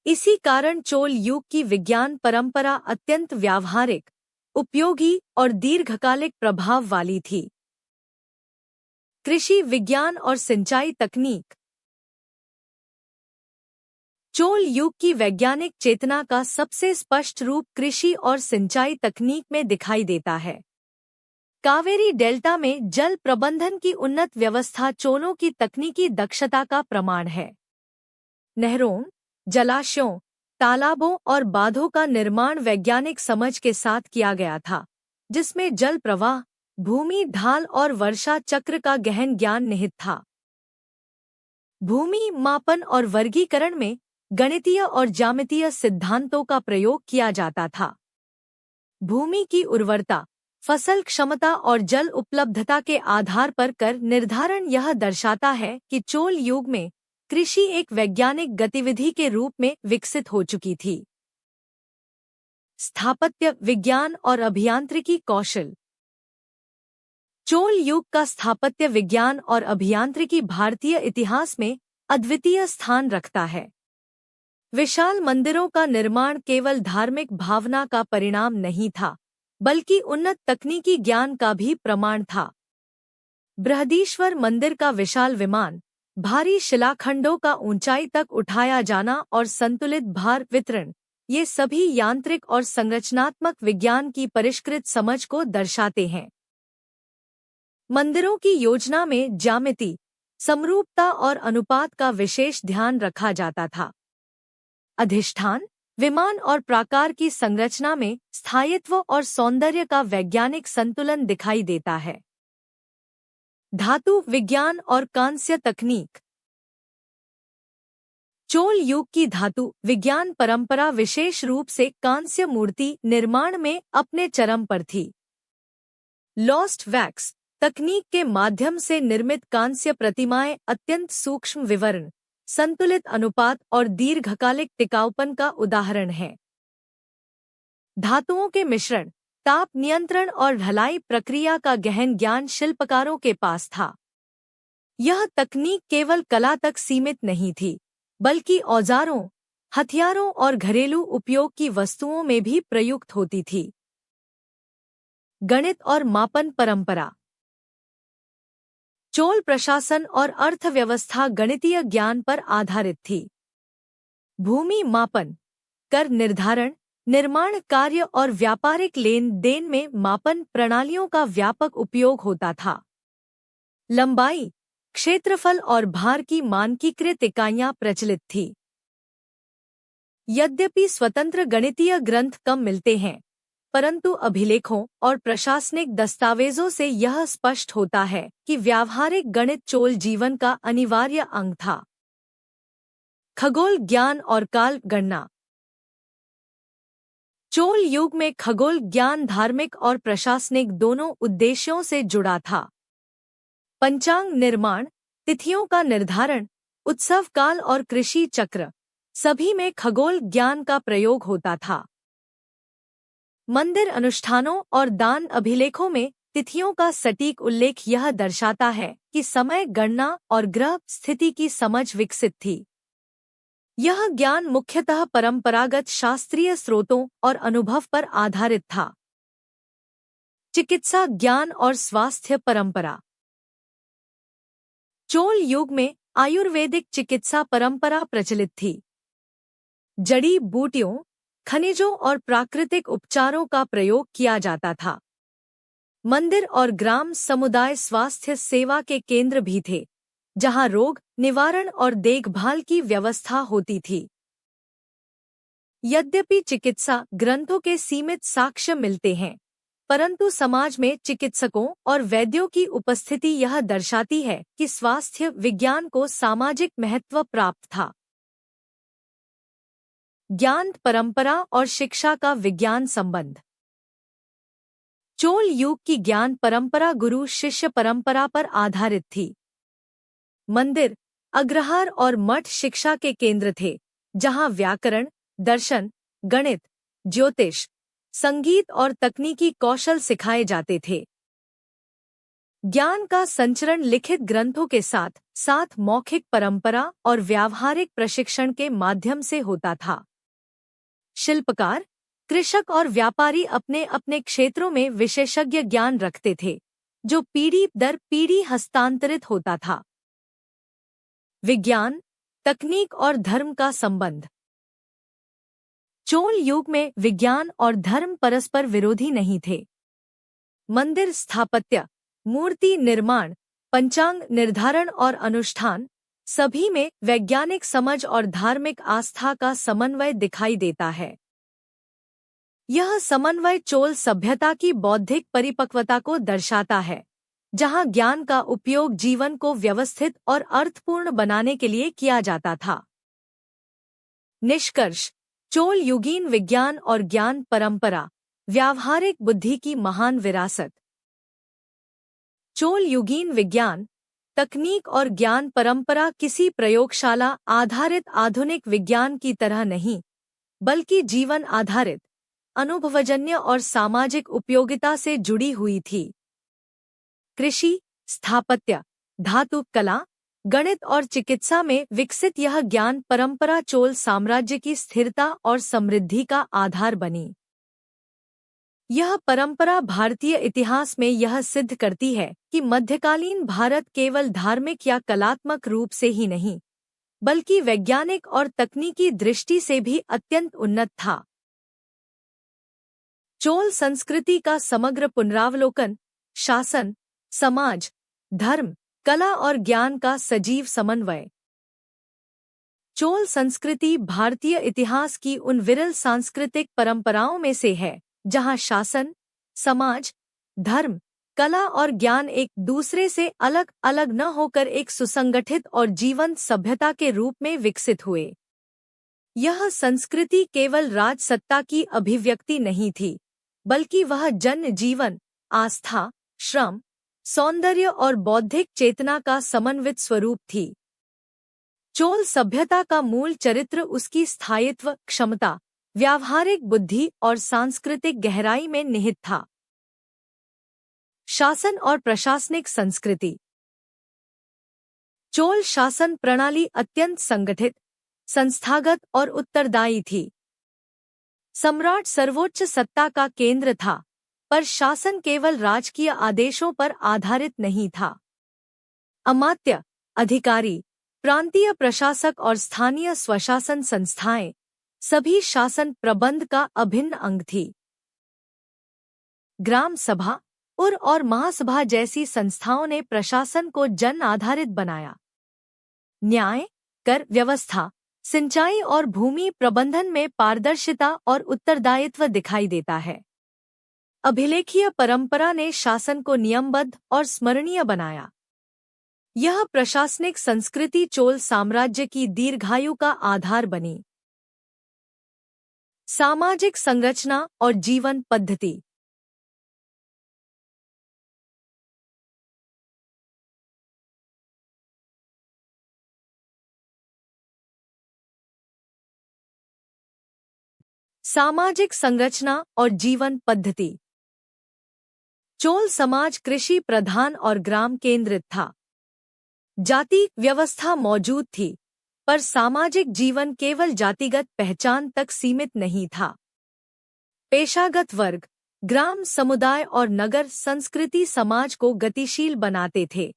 इसी कारण चोल युग की विज्ञान परंपरा अत्यंत व्यावहारिक, उपयोगी और दीर्घकालिक प्रभाव वाली थी। कृषि विज्ञान और सिंचाई तकनीक। चोल युग की वैज्ञानिक चेतना का सबसे स्पष्ट रूप कृषि और सिंचाई तकनीक में दिखाई देता है। कावेरी डेल्टा में जल प्रबंधन की उन्नत व्यवस्था चोलों की तकनीकी दक्षता का प्रमाण है। नहरों, जलाशयों, तालाबों और बांधों का निर्माण वैज्ञानिक समझ के साथ किया गया था, जिसमें जल प्रवाह, भूमि ढाल और वर्षा चक्र का गहन ज्ञान निहित था। भूमि मापन और वर्गीकरण में गणितीय और ज्यामितीय सिद्धांतों का प्रयोग किया जाता था। भूमि की उर्वरता, फसल क्षमता और जल उपलब्धता के आधार पर कर निर्धारण यह दर्शाता है कि चोल युग में कृषि एक वैज्ञानिक गतिविधि के रूप में विकसित हो चुकी थी। स्थापत्य विज्ञान और अभियांत्रिकी कौशल। चोल युग का स्थापत्य विज्ञान और अभियांत्रिकी भारतीय इतिहास में अद्वितीय स्थान रखता है। विशाल मंदिरों का निर्माण केवल धार्मिक भावना का परिणाम नहीं था, बल्कि उन्नत तकनीकी ज्ञान का भी प्रमाण था। बृहदीश्वर मंदिर का विशाल विमान, भारी शिलाखंडों का ऊंचाई तक उठाया जाना और संतुलित भार वितरण, ये सभी यांत्रिक और संरचनात्मक विज्ञान की परिष्कृत समझ को दर्शाते हैं। मंदिरों की योजना में ज्यामिति, समरूपता और अनुपात का विशेष ध्यान रखा जाता था। अधिष्ठान, विमान और प्राकार की संरचना में स्थायित्व और सौंदर्य का वैज्ञानिक संतुलन दिखाई देता है। धातु विज्ञान और कांस्य तकनीक। चोल युग की धातु विज्ञान परंपरा विशेष रूप से कांस्य मूर्ति निर्माण में अपने चरम पर थी। लॉस्ट वैक्स तकनीक के माध्यम से निर्मित कांस्य प्रतिमाएं अत्यंत सूक्ष्म विवरण, संतुलित अनुपात और दीर्घकालिक टिकाऊपन का उदाहरण है। धातुओं के मिश्रण, ताप नियंत्रण और ढलाई प्रक्रिया का गहन ज्ञान शिल्पकारों के पास था। यह तकनीक केवल कला तक सीमित नहीं थी, बल्कि औजारों, हथियारों और घरेलू उपयोग की वस्तुओं में भी प्रयुक्त होती थी। गणित और मापन परंपरा। चोल प्रशासन और अर्थव्यवस्था गणितीय ज्ञान पर आधारित थी। भूमि मापन, कर निर्धारण, निर्माण कार्य और व्यापारिक लेन देन में मापन प्रणालियों का व्यापक उपयोग होता था। लंबाई, क्षेत्रफल और भार की मानकीकृत इकाइयां प्रचलित थी। यद्यपि स्वतंत्र गणितीय ग्रंथ कम मिलते हैं, परंतु अभिलेखों और प्रशासनिक दस्तावेजों से यह स्पष्ट होता है कि व्यावहारिक गणित चोल जीवन का अनिवार्य अंग था। खगोल ज्ञान और काल गणना। चोल युग में खगोल ज्ञान धार्मिक और प्रशासनिक दोनों उद्देश्यों से जुड़ा था। पंचांग निर्माण, तिथियों का निर्धारण, उत्सव काल और कृषि चक्र, सभी में खगोल ज्ञान का प्रयोग होता था। मंदिर अनुष्ठानों और दान अभिलेखों में तिथियों का सटीक उल्लेख यह दर्शाता है कि समय गणना और ग्रह स्थिति की समझ विकसित थी। यह ज्ञान मुख्यतः परंपरागत शास्त्रीय स्रोतों और अनुभव पर आधारित था। चिकित्सा ज्ञान और स्वास्थ्य परंपरा। चोल युग में आयुर्वेदिक चिकित्सा परंपरा प्रचलित थी। जड़ी बूटियों, खनिजों और प्राकृतिक उपचारों का प्रयोग किया जाता था। मंदिर और ग्राम समुदाय स्वास्थ्य सेवा के केंद्र भी थे, जहां रोग निवारण और देखभाल की व्यवस्था होती थी। यद्यपि चिकित्सा ग्रंथों के सीमित साक्ष्य मिलते हैं, परंतु समाज में चिकित्सकों और वैद्यों की उपस्थिति यह दर्शाती है कि स्वास्थ्य विज्ञान को सामाजिक महत्व प्राप्त था। ज्ञान परंपरा और शिक्षा का विज्ञान संबंध। चोल युग की ज्ञान परंपरा गुरु शिष्य परंपरा पर आधारित थी। मंदिर, अग्रहार और मठ शिक्षा के केंद्र थे, जहां व्याकरण, दर्शन, गणित, ज्योतिष, संगीत और तकनीकी कौशल सिखाए जाते थे। ज्ञान का संचरण लिखित ग्रंथों के साथ साथ मौखिक परंपरा और व्यावहारिक प्रशिक्षण के माध्यम से होता था। शिल्पकार, कृषक और व्यापारी अपने अपने क्षेत्रों में विशेषज्ञ ज्ञान रखते थे, जो पीढ़ी दर पीढ़ी हस्तांतरित होता था। विज्ञान, तकनीक और धर्म का संबंध। चोल युग में विज्ञान और धर्म परस्पर विरोधी नहीं थे। मंदिर स्थापत्य, मूर्ति निर्माण, पंचांग निर्धारण और अनुष्ठान, सभी में वैज्ञानिक समझ और धार्मिक आस्था का समन्वय दिखाई देता है। यह समन्वय चोल सभ्यता की बौद्धिक परिपक्वता को दर्शाता है, जहां ज्ञान का उपयोग जीवन को व्यवस्थित और अर्थपूर्ण बनाने के लिए किया जाता था। निष्कर्ष: चोल युगीन विज्ञान और ज्ञान परंपरा, व्यावहारिक बुद्धि की महान विरासत। चोल युगीन विज्ञान, तकनीक और ज्ञान परंपरा किसी प्रयोगशाला आधारित आधुनिक विज्ञान की तरह नहीं, बल्कि जीवन आधारित, अनुभवजन्य और सामाजिक उपयोगिता से जुड़ी हुई थी। कृषि, स्थापत्य, धातु कला, गणित और चिकित्सा में विकसित यह ज्ञान परंपरा चोल साम्राज्य की स्थिरता और समृद्धि का आधार बनी। यह परंपरा भारतीय इतिहास में यह सिद्ध करती है कि मध्यकालीन भारत केवल धार्मिक या कलात्मक रूप से ही नहीं, बल्कि वैज्ञानिक और तकनीकी दृष्टि से भी अत्यंत उन्नत था। चोल संस्कृति का समग्र पुनरावलोकन, शासन, समाज, धर्म, कला और ज्ञान का सजीव समन्वय। चोल संस्कृति भारतीय इतिहास की उन विरल सांस्कृतिक परंपराओं में से है जहां शासन, समाज, धर्म, कला और ज्ञान एक दूसरे से अलग अलग न होकर एक सुसंगठित और जीवंत सभ्यता के रूप में विकसित हुए। यह संस्कृति केवल राजसत्ता की अभिव्यक्ति नहीं थी, बल्कि वह जन जीवन, आस्था, श्रम, सौंदर्य और बौद्धिक चेतना का समन्वित स्वरूप थी। चोल सभ्यता का मूल चरित्र उसकी स्थायित्व क्षमता, व्यावहारिक बुद्धि और सांस्कृतिक गहराई में निहित था। शासन और प्रशासनिक संस्कृति। चोल शासन प्रणाली अत्यंत संगठित, संस्थागत और उत्तरदायी थी। सम्राट सर्वोच्च सत्ता का केंद्र था, पर शासन केवल राजकीय आदेशों पर आधारित नहीं था। अमात्य, अधिकारी, प्रांतीय प्रशासक और स्थानीय स्वशासन संस्थाएं सभी शासन प्रबंध का अभिन्न अंग थी। ग्राम सभा, उर और महासभा जैसी संस्थाओं ने प्रशासन को जन आधारित बनाया। न्याय, कर व्यवस्था, सिंचाई और भूमि प्रबंधन में पारदर्शिता और उत्तरदायित्व दिखाई देता है। अभिलेखीय परंपरा ने शासन को नियमबद्ध और स्मरणीय बनाया। यह प्रशासनिक संस्कृति चोल साम्राज्य की दीर्घायु का आधार बनी। सामाजिक संरचना और जीवन पद्धति। सामाजिक संरचना और जीवन पद्धति। चोल समाज कृषि प्रधान और ग्राम केंद्रित था। जाति व्यवस्था मौजूद थी, पर सामाजिक जीवन केवल जातिगत पहचान तक सीमित नहीं था। पेशागत वर्ग, ग्राम समुदाय और नगर संस्कृति समाज को गतिशील बनाते थे।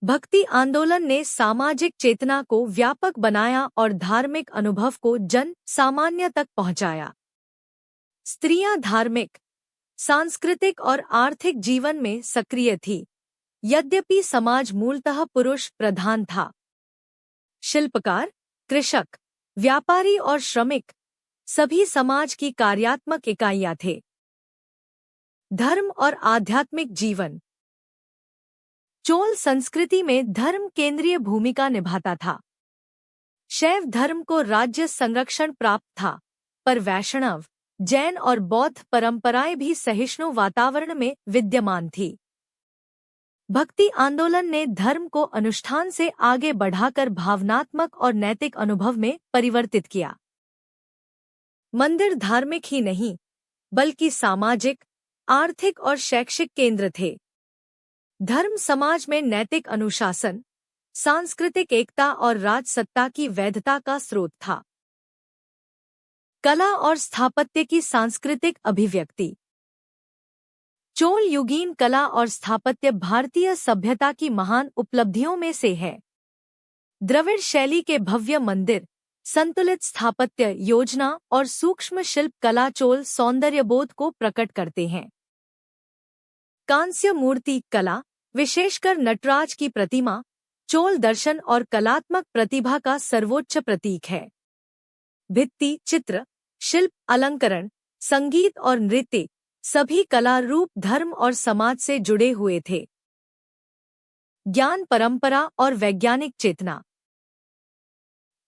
भक्ति आंदोलन ने सामाजिक चेतना को व्यापक बनाया और धार्मिक अनुभव को जन सामान्य तक पहुंचाया। स्त्रियां धार्मिक, सांस्कृतिक और आर्थिक जीवन में सक्रिय थी, यद्यपि समाज मूलतः पुरुष प्रधान था। शिल्पकार, कृषक, व्यापारी और श्रमिक सभी समाज की कार्यात्मक इकाइयां थे। धर्म और आध्यात्मिक जीवन। चोल संस्कृति में धर्म केंद्रीय भूमिका निभाता था। शैव धर्म को राज्य संरक्षण प्राप्त था, पर वैष्णव, जैन और बौद्ध परंपराएं भी सहिष्णु वातावरण में विद्यमान थी। भक्ति आंदोलन ने धर्म को अनुष्ठान से आगे बढ़ाकर भावनात्मक और नैतिक अनुभव में परिवर्तित किया। मंदिर धार्मिक ही नहीं, बल्कि सामाजिक, आर्थिक और शैक्षिक केंद्र थे। धर्म समाज में नैतिक अनुशासन, सांस्कृतिक एकता और राजसत्ता की वैधता का स्रोत था। कला और स्थापत्य की सांस्कृतिक अभिव्यक्ति। चोल युगीन कला और स्थापत्य भारतीय सभ्यता की महान उपलब्धियों में से है। द्रविड़ शैली के भव्य मंदिर, संतुलित स्थापत्य योजना और सूक्ष्म शिल्प कला चोल सौंदर्यबोध को प्रकट करते हैं। कांस्य मूर्ति कला, विशेषकर नटराज की प्रतिमा, चोल दर्शन और कलात्मक प्रतिभा का सर्वोच्च प्रतीक है। भित्ति चित्र, शिल्प, अलंकरण, संगीत और नृत्य सभी कला रूप धर्म और समाज से जुड़े हुए थे। ज्ञान परंपरा और वैज्ञानिक चेतना।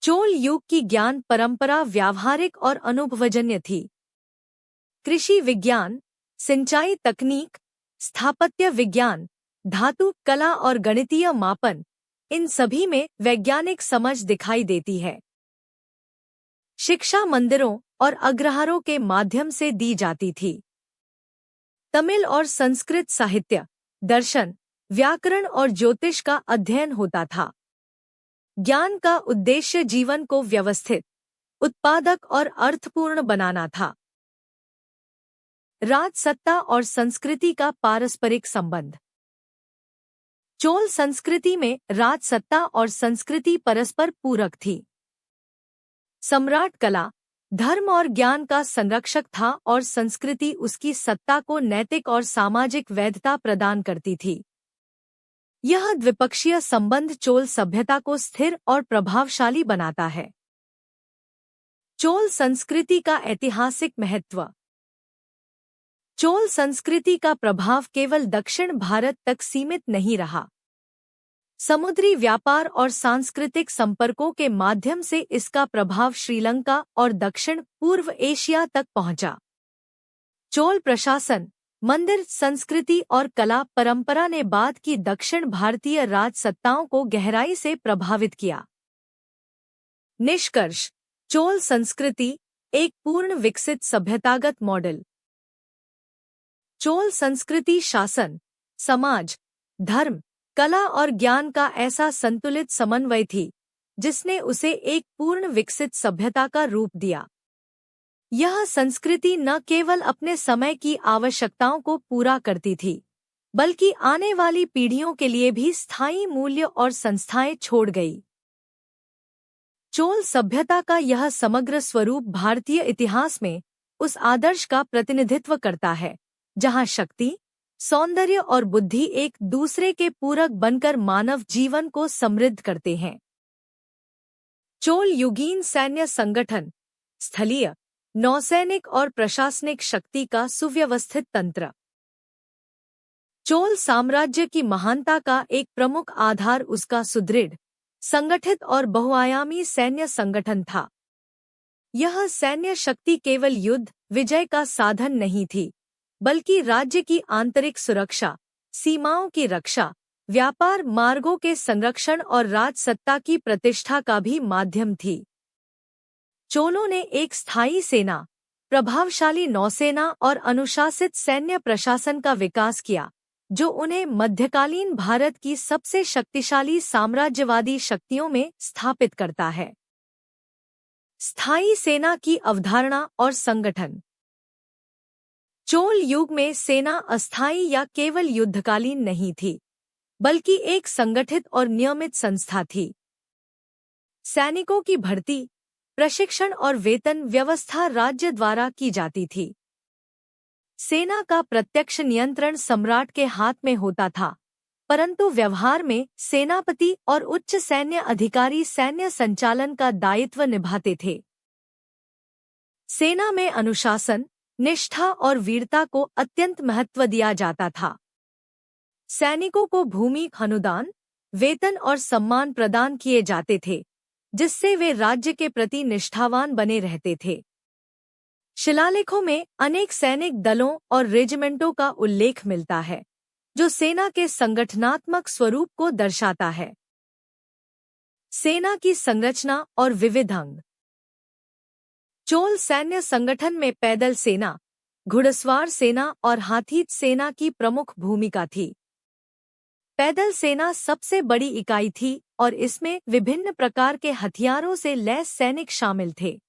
चोल युग की ज्ञान परंपरा व्यावहारिक और अनुभवजन्य थी। कृषि विज्ञान, सिंचाई तकनीक, स्थापत्य विज्ञान, धातु कला और गणितीय मापन, इन सभी में वैज्ञानिक समझ दिखाई देती है। शिक्षा मंदिरों और अग्रहारों के माध्यम से दी जाती थी। तमिल और संस्कृत साहित्य, दर्शन, व्याकरण और ज्योतिष का अध्ययन होता था। ज्ञान का उद्देश्य जीवन को व्यवस्थित, उत्पादक और अर्थपूर्ण बनाना था। राजसत्ता और संस्कृति का पारस्परिक संबंध। चोल संस्कृति में राजसत्ता और संस्कृति परस्पर पूरक थी। सम्राट कला, धर्म और ज्ञान का संरक्षक था और संस्कृति उसकी सत्ता को नैतिक और सामाजिक वैधता प्रदान करती थी। यह द्विपक्षीय संबंध चोल सभ्यता को स्थिर और प्रभावशाली बनाता है। चोल संस्कृति का ऐतिहासिक महत्व। चोल संस्कृति का प्रभाव केवल दक्षिण भारत तक सीमित नहीं रहा। समुद्री व्यापार और सांस्कृतिक संपर्कों के माध्यम से इसका प्रभाव श्रीलंका और दक्षिण पूर्व एशिया तक पहुंचा। चोल प्रशासन, मंदिर संस्कृति और कला परंपरा ने बाद की दक्षिण भारतीय राजसत्ताओं को गहराई से प्रभावित किया। निष्कर्ष: चोल संस्कृति एक पूर्ण विकसित सभ्यतागत मॉडल। चोल संस्कृति शासन, समाज, धर्म, कला और ज्ञान का ऐसा संतुलित समन्वय थी जिसने उसे एक पूर्ण विकसित सभ्यता का रूप दिया। यह संस्कृति न केवल अपने समय की आवश्यकताओं को पूरा करती थी, बल्कि आने वाली पीढ़ियों के लिए भी स्थायी मूल्य और संस्थाएं छोड़ गई। चोल सभ्यता का यह समग्र स्वरूप भारतीय इतिहास में उस आदर्श का प्रतिनिधित्व करता है जहां शक्ति, सौंदर्य और बुद्धि एक दूसरे के पूरक बनकर मानव जीवन को समृद्ध करते हैं। चोल युगीन सैन्य संगठन, स्थलीय, नौसैनिक और प्रशासनिक शक्ति का सुव्यवस्थित तंत्र। चोल साम्राज्य की महानता का एक प्रमुख आधार उसका सुदृढ़, संगठित और बहुआयामी सैन्य संगठन था। यह सैन्य शक्ति केवल युद्ध विजय का साधन नहीं थी, बल्कि राज्य की आंतरिक सुरक्षा, सीमाओं की रक्षा, व्यापार मार्गों के संरक्षण और राजसत्ता की प्रतिष्ठा का भी माध्यम थी। चोलों ने एक स्थायी सेना, प्रभावशाली नौसेना और अनुशासित सैन्य प्रशासन का विकास किया, जो उन्हें मध्यकालीन भारत की सबसे शक्तिशाली साम्राज्यवादी शक्तियों में स्थापित करता है। स्थायी सेना की अवधारणा और संगठन। चोल युग में सेना अस्थायी या केवल युद्धकालीन नहीं थी, बल्कि एक संगठित और नियमित संस्था थी। सैनिकों की भर्ती, प्रशिक्षण और वेतन व्यवस्था राज्य द्वारा की जाती थी। सेना का प्रत्यक्ष नियंत्रण सम्राट के हाथ में होता था, परंतु व्यवहार में सेनापति और उच्च सैन्य अधिकारी सैन्य संचालन का दायित्व निभाते थे। सेना में अनुशासन, निष्ठा और वीरता को अत्यंत महत्व दिया जाता था। सैनिकों को भूमि अनुदान, वेतन और सम्मान प्रदान किए जाते थे, जिससे वे राज्य के प्रति निष्ठावान बने रहते थे। शिलालेखों में अनेक सैनिक दलों और रेजिमेंटों का उल्लेख मिलता है, जो सेना के संगठनात्मक स्वरूप को दर्शाता है। सेना की संरचना और विविध अंग। चोल सैन्य संगठन में पैदल सेना, घुड़सवार सेना और हाथी सेना की प्रमुख भूमिका थी। पैदल सेना सबसे बड़ी इकाई थी और इसमें विभिन्न प्रकार के हथियारों से लैस सैनिक शामिल थे।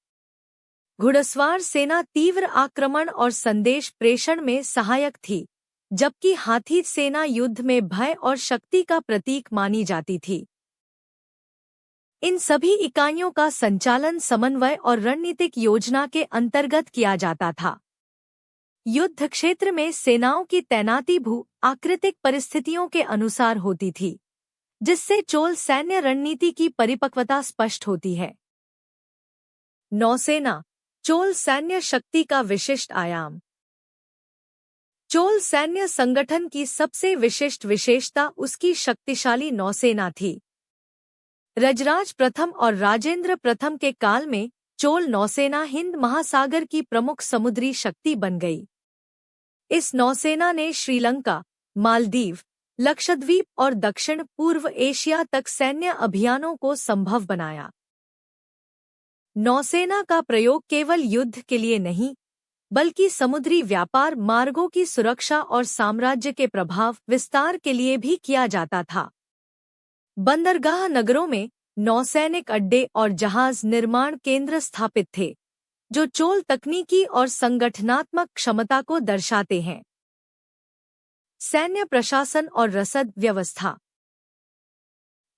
घुड़सवार सेना तीव्र आक्रमण और संदेश प्रेषण में सहायक थी, जबकि हाथी सेना युद्ध में भय और शक्ति का प्रतीक मानी जाती थी। इन सभी इकाइयों का संचालन समन्वय और रणनीतिक योजना के अंतर्गत किया जाता था। युद्ध क्षेत्र में सेनाओं की तैनाती भू आकृतिक परिस्थितियों के अनुसार होती थी, जिससे चोल सैन्य रणनीति की परिपक्वता स्पष्ट होती है। नौसेना, चोल सैन्य शक्ति का विशिष्ट आयाम। चोल सैन्य संगठन की सबसे विशिष्ट विशेषता उसकी शक्तिशाली नौसेना थी। रजराज प्रथम और राजेंद्र प्रथम के काल में चोल नौसेना हिंद महासागर की प्रमुख समुद्री शक्ति बन गई। इस नौसेना ने श्रीलंका, मालदीव, लक्षद्वीप और दक्षिण पूर्व एशिया तक सैन्य अभियानों को संभव बनाया। नौसेना का प्रयोग केवल युद्ध के लिए नहीं, बल्कि समुद्री व्यापार मार्गों की सुरक्षा और साम्राज्य के प्रभाव विस्तार के लिए भी किया जाता था। बंदरगाह नगरों में नौसैनिक अड्डे और जहाज निर्माण केंद्र स्थापित थे, जो चोल तकनीकी और संगठनात्मक क्षमता को दर्शाते हैं। सैन्य प्रशासन और रसद व्यवस्था।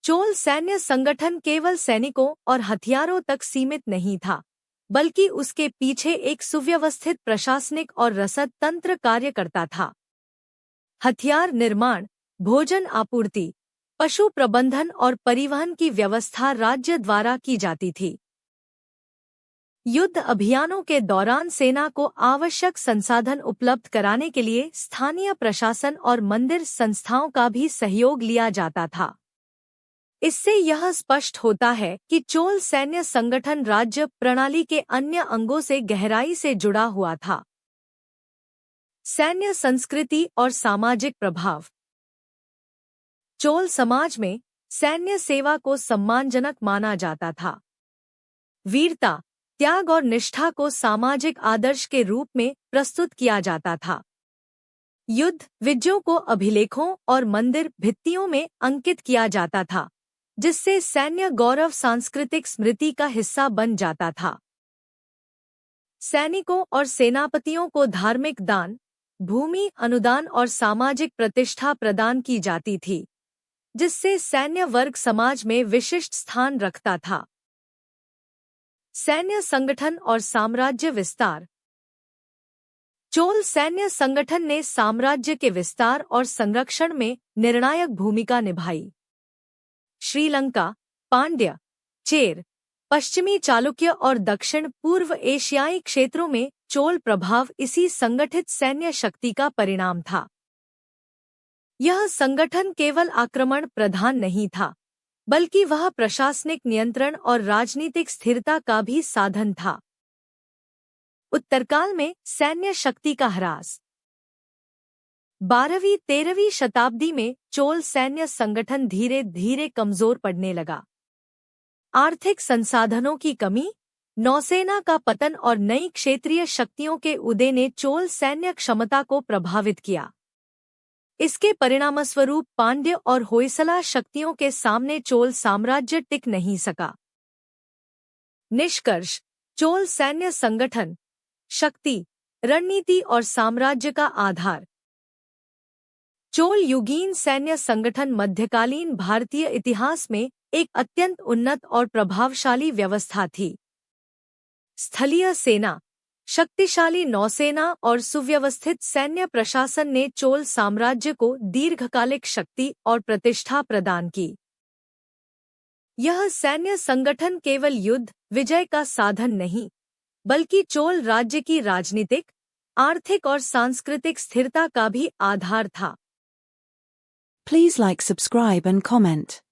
चोल सैन्य संगठन केवल सैनिकों और हथियारों तक सीमित नहीं था, बल्कि उसके पीछे एक सुव्यवस्थित प्रशासनिक और रसद तंत्र कार्य करता था। हथियार निर्माण, भोजन आपूर्ति, पशु प्रबंधन और परिवहन की व्यवस्था राज्य द्वारा की जाती थी। युद्ध अभियानों के दौरान सेना को आवश्यक संसाधन उपलब्ध कराने के लिए स्थानीय प्रशासन और मंदिर संस्थाओं का भी सहयोग लिया जाता था। इससे यह स्पष्ट होता है कि चोल सैन्य संगठन राज्य प्रणाली के अन्य अंगों से गहराई से जुड़ा हुआ था। सैन्य संस्कृति और सामाजिक प्रभाव। चोल समाज में सैन्य सेवा को सम्मानजनक माना जाता था। वीरता, त्याग और निष्ठा को सामाजिक आदर्श के रूप में प्रस्तुत किया जाता था। युद्ध विजयों को अभिलेखों और मंदिर भित्तियों में अंकित किया जाता था, जिससे सैन्य गौरव सांस्कृतिक स्मृति का हिस्सा बन जाता था। सैनिकों और सेनापतियों को धार्मिक दान, भूमि अनुदान और सामाजिक प्रतिष्ठा प्रदान की जाती थी, जिससे सैन्य वर्ग समाज में विशिष्ट स्थान रखता था। सैन्य संगठन और साम्राज्य विस्तार। चोल सैन्य संगठन ने साम्राज्य के विस्तार और संरक्षण में निर्णायक भूमिका निभाई। श्रीलंका, पांड्य, चेर, पश्चिमी चालुक्य और दक्षिण पूर्व एशियाई क्षेत्रों में चोल प्रभाव इसी संगठित सैन्य शक्ति का परिणाम था। यह संगठन केवल आक्रमण प्रधान नहीं था, बल्कि वह प्रशासनिक नियंत्रण और राजनीतिक स्थिरता का भी साधन था। उत्तरकाल में सैन्य शक्ति का ह्रास। 12वीं-13वीं शताब्दी में चोल सैन्य संगठन धीरे धीरे कमजोर पड़ने लगा। आर्थिक संसाधनों की कमी, नौसेना का पतन और नई क्षेत्रीय शक्तियों के उदय ने चोल सैन्य क्षमता को प्रभावित किया। इसके परिणामस्वरूप पांड्य और होयसला शक्तियों के सामने चोल साम्राज्य टिक नहीं सका। निष्कर्ष: चोल सैन्य संगठन शक्ति, रणनीति और साम्राज्य का आधार। चोल युगीन सैन्य संगठन मध्यकालीन भारतीय इतिहास में एक अत्यंत उन्नत और प्रभावशाली व्यवस्था थी। स्थलीय सेना, शक्तिशाली नौसेना और सुव्यवस्थित सैन्य प्रशासन ने चोल साम्राज्य को दीर्घकालिक शक्ति और प्रतिष्ठा प्रदान की। यह सैन्य संगठन केवल युद्ध विजय का साधन नहीं, बल्कि चोल राज्य की राजनीतिक, आर्थिक और सांस्कृतिक स्थिरता का भी आधार था। Please like, subscribe and comment.